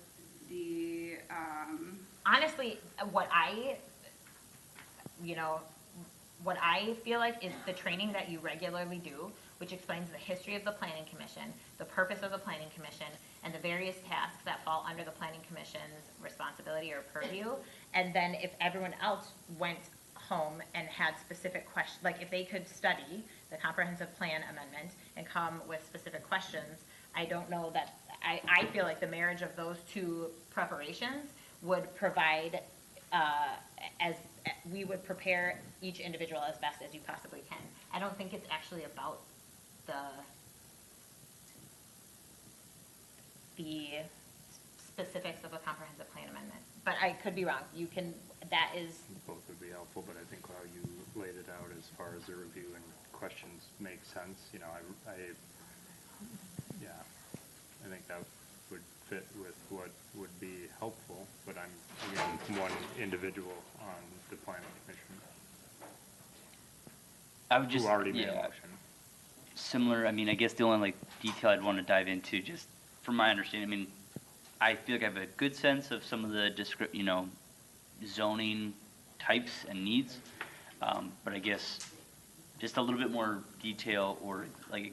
Honestly, what I feel like is the training that you regularly do, which explains the history of the Planning Commission, the purpose of the Planning Commission, and the various tasks that fall under the Planning Commission's responsibility or purview. And then if everyone else went home and had specific questions, like if they could study the comprehensive plan amendment and come with specific questions, I don't know that, I feel like the marriage of those two preparations would provide, we would prepare each individual as best as you possibly can. I don't think it's actually about the specifics of a comprehensive plan amendment, but I could be wrong. You can, that is, Both would be helpful, but I think how you laid it out as far as the review and questions make sense. You know, yeah, I think that would fit with what would be helpful, but I'm, again, one individual on the planning commission. I would just, Who already made a motion. Similar, I mean, I guess the only like detail I'd want to dive into, just from my understanding, I mean, I feel like I have a good sense of some of the zoning types and needs, but I guess just a little bit more detail or like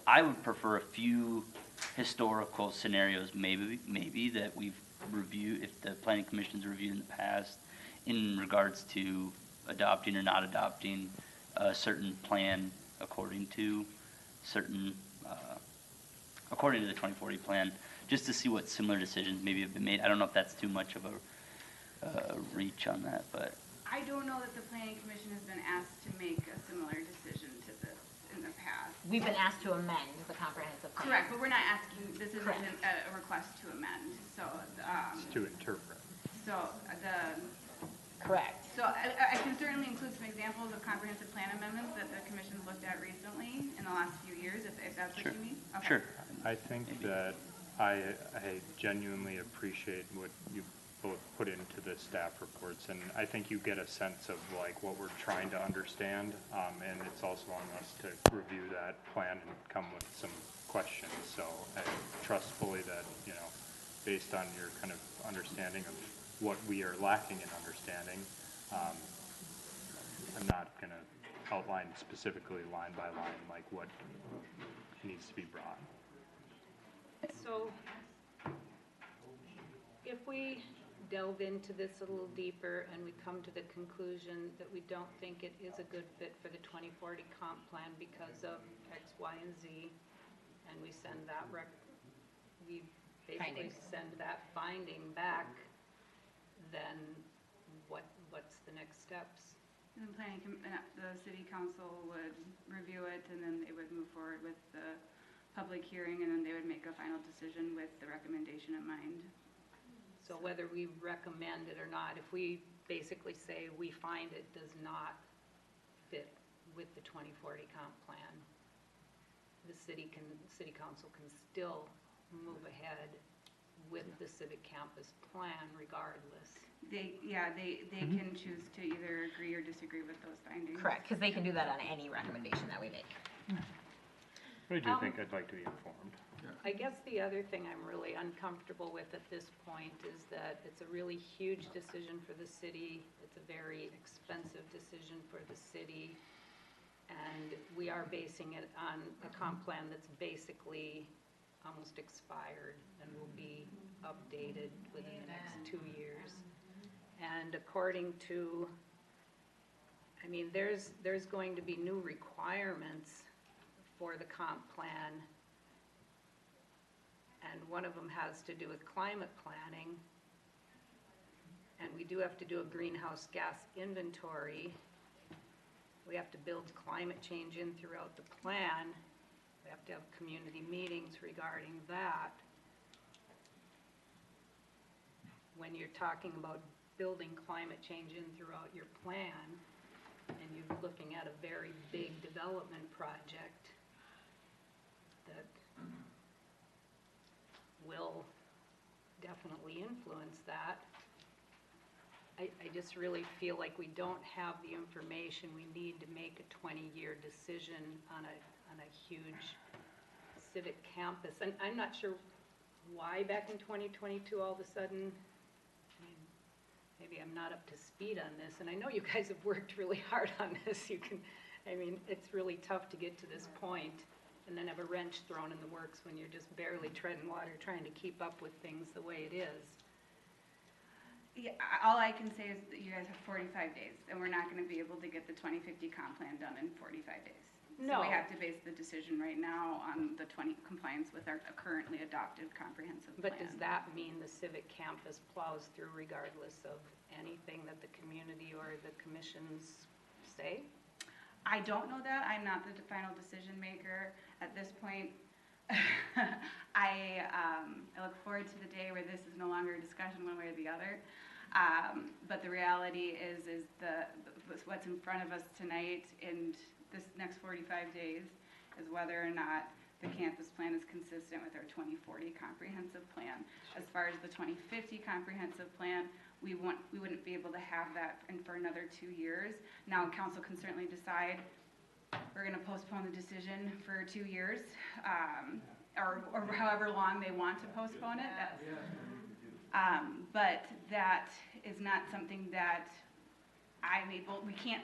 I would prefer a few historical scenarios maybe that we've reviewed, if the planning commission's reviewed in the past, in regards to adopting or not adopting a certain plan according to according to the 2040 plan, just to see what similar decisions maybe have been made. I don't know if that's too much of a reach on that, but. I don't know that the planning commission has been asked to make a similar decision to this in the past. we've been asked to amend the comprehensive plan. Correct, but we're not asking, this isn't Correct. a request to amend, so, It's to interpret. so the. Correct. So I can certainly include some examples of comprehensive plan amendments that the commission's looked at recently in the last few years, if that's what you mean? Okay. Sure. I think that I genuinely appreciate what you both put into the staff reports, and I think you get a sense of like what we're trying to understand, and it's also on us to review that plan and come with some questions. So I trust fully that, you know, based on your kind of understanding of what we are lacking in understanding, I'm not going to outline specifically line by line like what needs to be brought. So if we delve into this a little deeper and we come to the conclusion that we don't think it is a good fit for the 2040 comp plan because of X, Y, and Z, and we send that we basically Findings. send that finding back, then what's the next steps? And the city council would review it, and then they would move forward with the public hearing, and then they would make a final decision with the recommendation in mind. So whether we recommend it or not, if we basically say we find it does not fit with the 2040 comp plan, the city council can still move ahead with the civic campus plan regardless. They can choose to either agree or disagree with those findings. Correct, because they can do that on any recommendation that we make. But I do think I'd like to be informed. I guess the other thing I'm really uncomfortable with at this point is that it's a really huge decision for the city. It's a very expensive decision for the city. And we are basing it on a comp plan that's basically almost expired and will be updated within the next 2 years. And according to, I mean, there's going to be new requirements for the comp plan. And one of them has to do with climate planning. And we do have to do a greenhouse gas inventory. We have to build climate change in throughout the plan. We have to have community meetings regarding that. When you're talking about building climate change in throughout your plan, and you're looking at a very big development project that will definitely influence that, I just really feel like we don't have the information we need to make a 20-year decision on a huge civic campus. And I'm not sure why back in 2022 all of a sudden, I mean, maybe I'm not up to speed on this, and I know you guys have worked really hard on this. I mean, it's really tough to get to this point and then have a wrench thrown in the works when you're just barely treading water trying to keep up with things the way it is. Yeah, all I can say is that you guys have 45 days, and we're not gonna be able to get the 2050 comp plan done in 45 days. So No. we have to base the decision right now on the compliance with our currently adopted comprehensive plan. But does that mean the civic campus plows through regardless of anything that the community or the commissions say? I don't know that. I'm not the final decision maker at this point. I look forward to the day where this is no longer a discussion one way or the other. But the reality is what's in front of us tonight and this next 45 days is whether or not the campus plan is consistent with our 2040 comprehensive plan. As far as the 2050 comprehensive plan, we wouldn't be able to have that for another 2 years. Now, council can certainly decide we're going to postpone the decision for 2 years, or however long they want to postpone it. But that is not something that we can't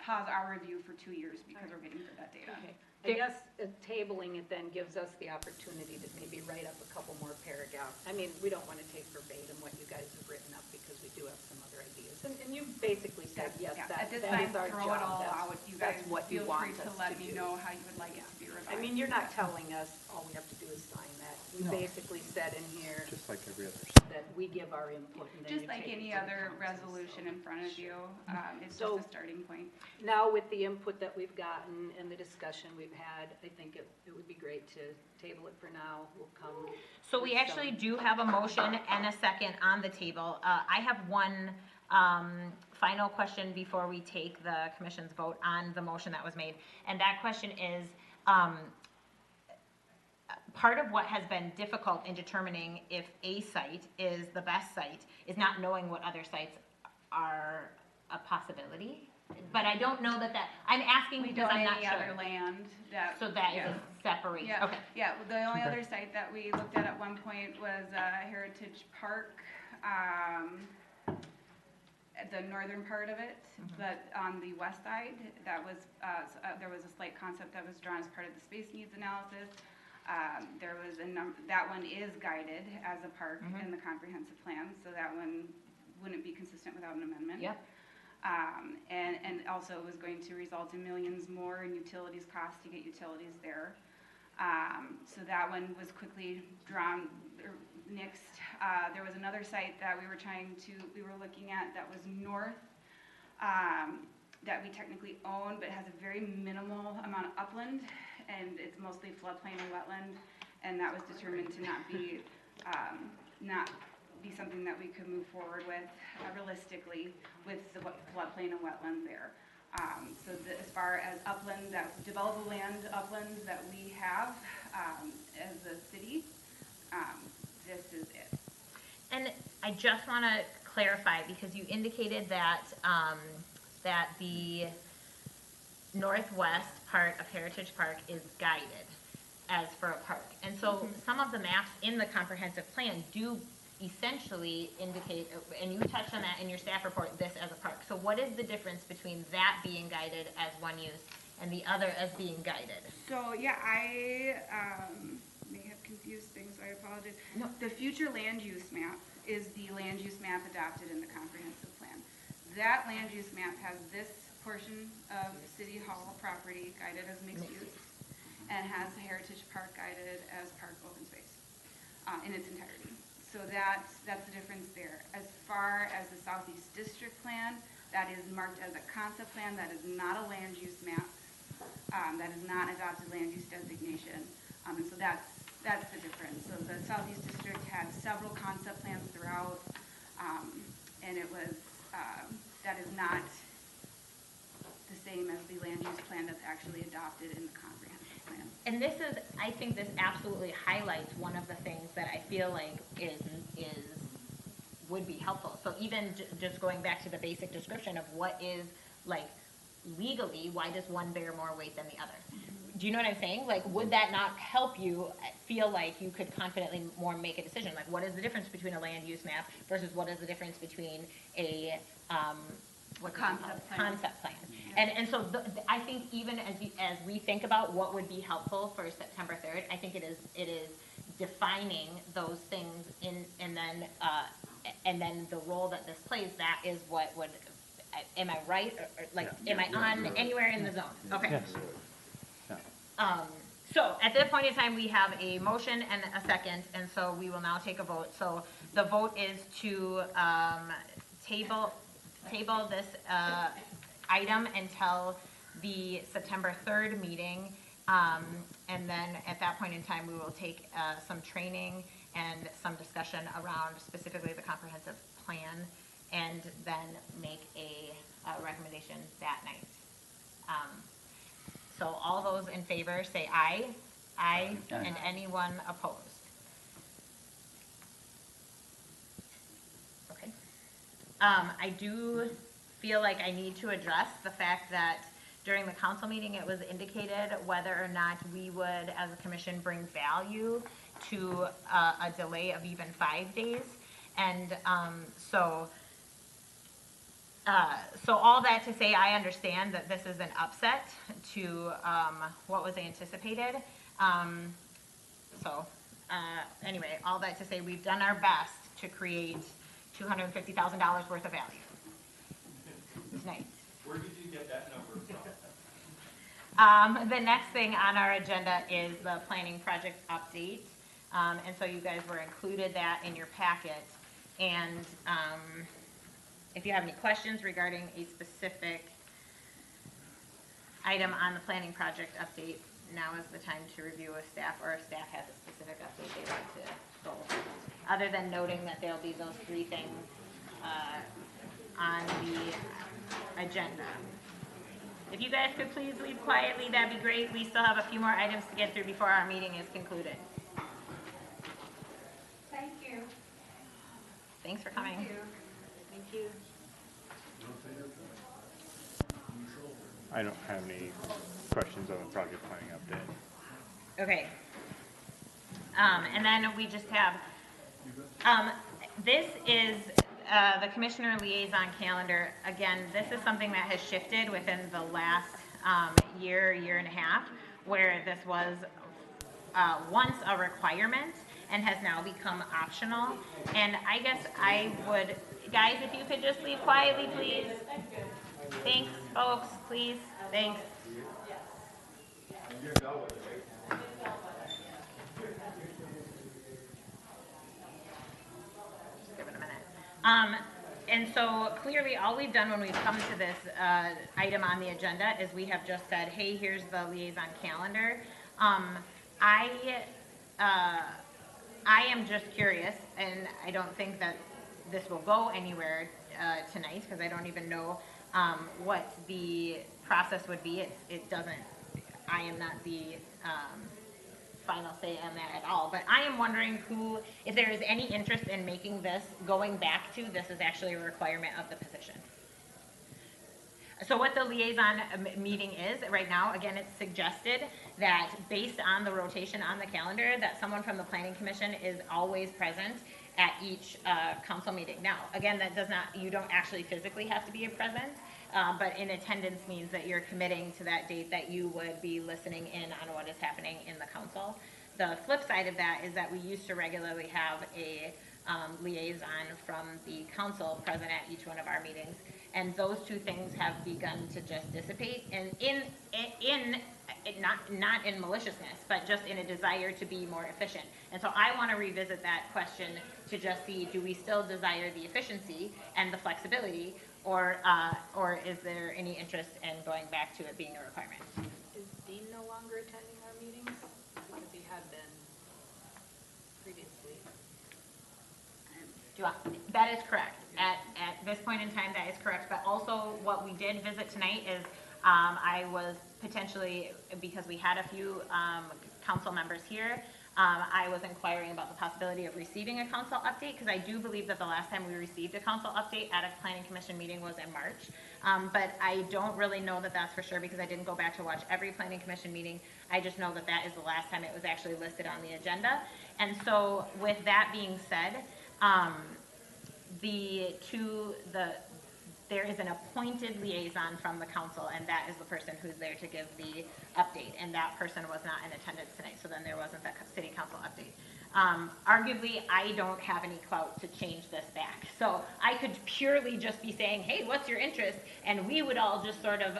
pause our review for 2 years because we're waiting for that data. Okay. I guess tabling it then gives us the opportunity to maybe write up a couple more paragraphs. I mean, we don't want to take verbatim what you guys have written up because we do have some other ideas. And you basically said, yes, Yeah, that at this that time, is our throw job. it all That's- out. You guys that's what you feel free want to us let to me do. know how you would like it to be revised. I mean, you're not telling us all we have to do is sign that. You No. basically said in here Just like every other. that we give our input and then Just you like take it any to the other council, resolution in front of you, it's So- just a starting point. Now, with the input that we've gotten and the discussion we've had, I think it would be great to table it for now. We'll come. So we with actually some- do have a motion and a second on the table. I have one final question before we take the commission's vote on the motion that was made. And that question is, part of what has been difficult in determining if a site is the best site is not knowing what other sites are a possibility. But I don't know that, I'm asking We because don't I'm not any sure. other land that. So that is yeah. a separation, Yeah, okay. yeah, the only Okay. other site that we looked at one point was Heritage Park, at the northern part of it, but on the west side, that was, there was a slight concept that was drawn as part of the space needs analysis. There was that one is guided as a park in the comprehensive plan, so that one wouldn't be consistent without an amendment. Yep. And also it was going to result in millions more in utilities costs to get utilities there. So that one was quickly drawn, nixed. There was another site that we were looking at that was north, that we technically own, but has a very minimal amount of upland, and it's mostly floodplain and wetland, and that was determined to not be something that we could move forward with realistically with the floodplain and wetland there. So as far as upland, that developable land upland that we have as a city, this is it. And I just want to clarify, because you indicated that, that the northwest part of Heritage Park is guided as for a park. And so some of the maps in the comprehensive plan do essentially indicate, and you touched on that in your staff report, this as a park. So what is the difference between that being guided as one use and the other as being guided? So, yeah, I may have confused things, so I apologize. No. The future land use map is the land use map adopted in the comprehensive plan. That land use map has this portion of City Hall property guided as mixed use and has the Heritage Park guided as park open space in its entirety. So that's the difference there. As far as the Southeast District Plan, that is marked as a concept plan. That is not a land use map. That is not adopted land use designation. And so that's the difference. So the Southeast District had several concept plans throughout, and it was, that is not the same as the land use plan that's actually adopted in the comprehensive plan. And this is, I think this absolutely highlights one of the things that I feel like would be helpful. So even just going back to the basic description of what is, like, legally, why does one bear more weight than the other? Do you know what I'm saying? Like, would that not help you feel like you could confidently more make a decision? Like, what is the difference between a land use map versus what is the difference between a, concept plan? And so I think even as we think about what would be helpful for September 3rd, I think it is defining those things and then and then the role that this plays, that is what would, am I right? Or like, am I on anywhere in the zone? Okay. Yes. Yeah. So at this point in time, we have a motion and a second, and so we will now take a vote. So the vote is to table this item until the September 3rd meeting. And then at that point in time, we will take some training and some discussion around specifically the comprehensive plan, and then make a recommendation that night. So all those in favor say aye. Aye. Aye. And anyone opposed? Okay. I do feel like I need to address the fact that during the council meeting, it was indicated whether or not we would, as a commission, bring value to a delay of even 5 days. And so all that to say, I understand that this is an upset to what was anticipated. Anyway, all that to say, we've done our best to create $250,000 worth of value tonight. Where did you get that number from? The next thing on our agenda is the planning project update. And so you guys were included that in your packet. And if you have any questions regarding a specific item on the planning project update, now is the time to review with staff, or if staff has a specific update they'd like to go over. Other than noting that there'll be those 3 things on the agenda. If you guys could please leave quietly, that'd be great. We still have a few more items to get through before our meeting is concluded. Thank you. Thanks for coming. Thank you. I don't have any questions on the project planning update. Okay. And then we just have, this is the commissioner liaison calendar. Again, this is something that has shifted within the last year and a half, where this was once a requirement and has now become optional. And I guess I would, guys, if you could just leave quietly, please. Thanks, folks, please. Thanks. Just give it a minute. And so clearly all we've done when we've come to this item on the agenda is we have just said, hey, here's the liaison calendar. I am just curious, and I don't think that this will go anywhere tonight, because I don't even know what the process would be. It doesn't, I am not the final say on that at all, but I am wondering if there is any interest in making this, going back to, this is actually a requirement of the position. So what the liaison meeting is right now, again, it's suggested that based on the rotation on the calendar, that someone from the planning commission is always present at each council meeting. Now, again, that does not, you don't actually physically have to be present, but in attendance means that you're committing to that date that you would be listening in on what is happening in the council. The flip side of that is that we used to regularly have a liaison from the council present at each one of our meetings. And those 2 things have begun to just dissipate, and not in maliciousness, but just in a desire to be more efficient. And so I want to revisit that question to just see, do we still desire the efficiency and the flexibility, or is there any interest in going back to it being a requirement? Is Dean no longer attending our meetings? Because he had been previously. That is correct. At this point in time, that is correct. But also what we did visit tonight is I was potentially, because we had a few council members here, I was inquiring about the possibility of receiving a council update, because I do believe that the last time we received a council update at a planning commission meeting was in March. But I don't really know that that's for sure, because I didn't go back to watch every planning commission meeting. I just know that that is the last time it was actually listed on the agenda. And so with that being said, there is an appointed liaison from the council, and that is the person who's there to give the update, and that person was not in attendance tonight, so then there wasn't that city council update. Arguably, I don't have any clout to change this back. So I could purely just be saying, hey, what's your interest? And we would all just sort of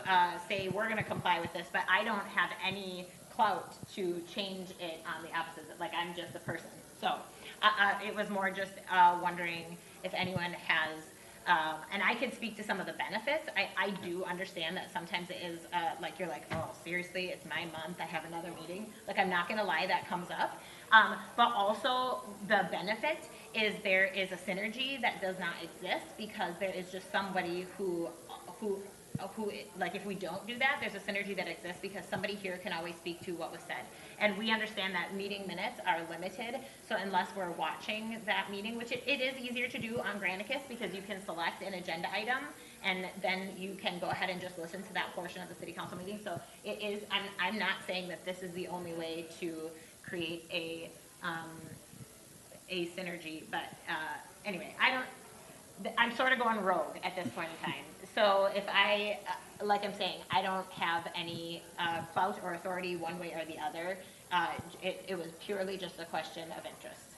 say, we're gonna comply with this, but I don't have any clout to change it on the opposite, like I'm just a person. So it was more just wondering if anyone has, and I can speak to some of the benefits. I do understand that sometimes it is like, you're like, oh, seriously, it's my month, I have another meeting. Like, I'm not gonna lie, that comes up. But also the benefit is there is a synergy that does not exist because there is just somebody who, like, if we don't do that, there's a synergy that exists because somebody here can always speak to what was said. And we understand that meeting minutes are limited, so unless we're watching that meeting, which it is easier to do on Granicus because you can select an agenda item and then you can go ahead and just listen to that portion of the city council meeting. So it is, I'm not saying that this is the only way to create a synergy, but anyway, I'm sort of going rogue at this point in time. So if like I'm saying, I don't have any clout or authority one way or the other. It was purely just a question of interest.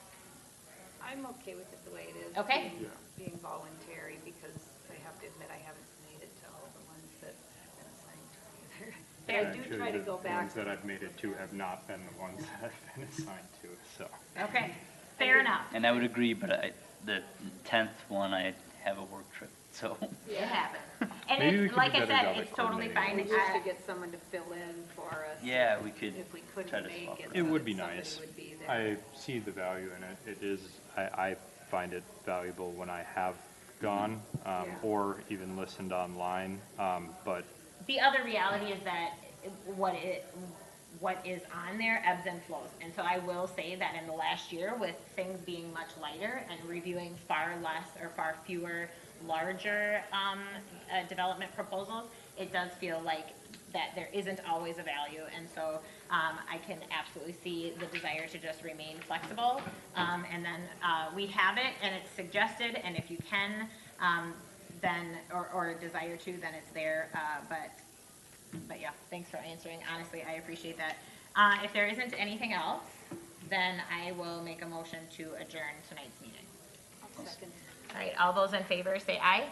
I'm okay with it the way it is. Okay. Being voluntary, because I have to admit, I haven't made it to all the ones that have been assigned to me either. But I do Actually, try to go The back. ones that I've made it to have not been the ones that I've been assigned to, so. Okay, fair enough. And I would agree, but the 10th one, I have a work trip, so. It happens. And Maybe we it's, could like do I better said, job it's at totally fine. We wish to get someone to fill in for us. Yeah, we could If we try couldn't to make swap it. it. It so would that be somebody nice. would be there. I see the value in it. It is, I find it valuable when I have gone, or even listened online, but The other reality is that what is on there ebbs and flows. And so I will say that in the last year, with things being much lighter and reviewing far less or far fewer larger development proposals, it does feel like that there isn't always a value. And so I can absolutely see the desire to just remain flexible. And then we have it and it's suggested, and if you can, then, or desire to, then it's there. But yeah, thanks for answering. Honestly, I appreciate that. If there isn't anything else, then I will make a motion to adjourn tonight's meeting. I'll second. All right, all those in favor say aye.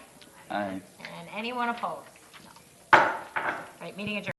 Aye. And anyone opposed? No. All right, meeting adjourned.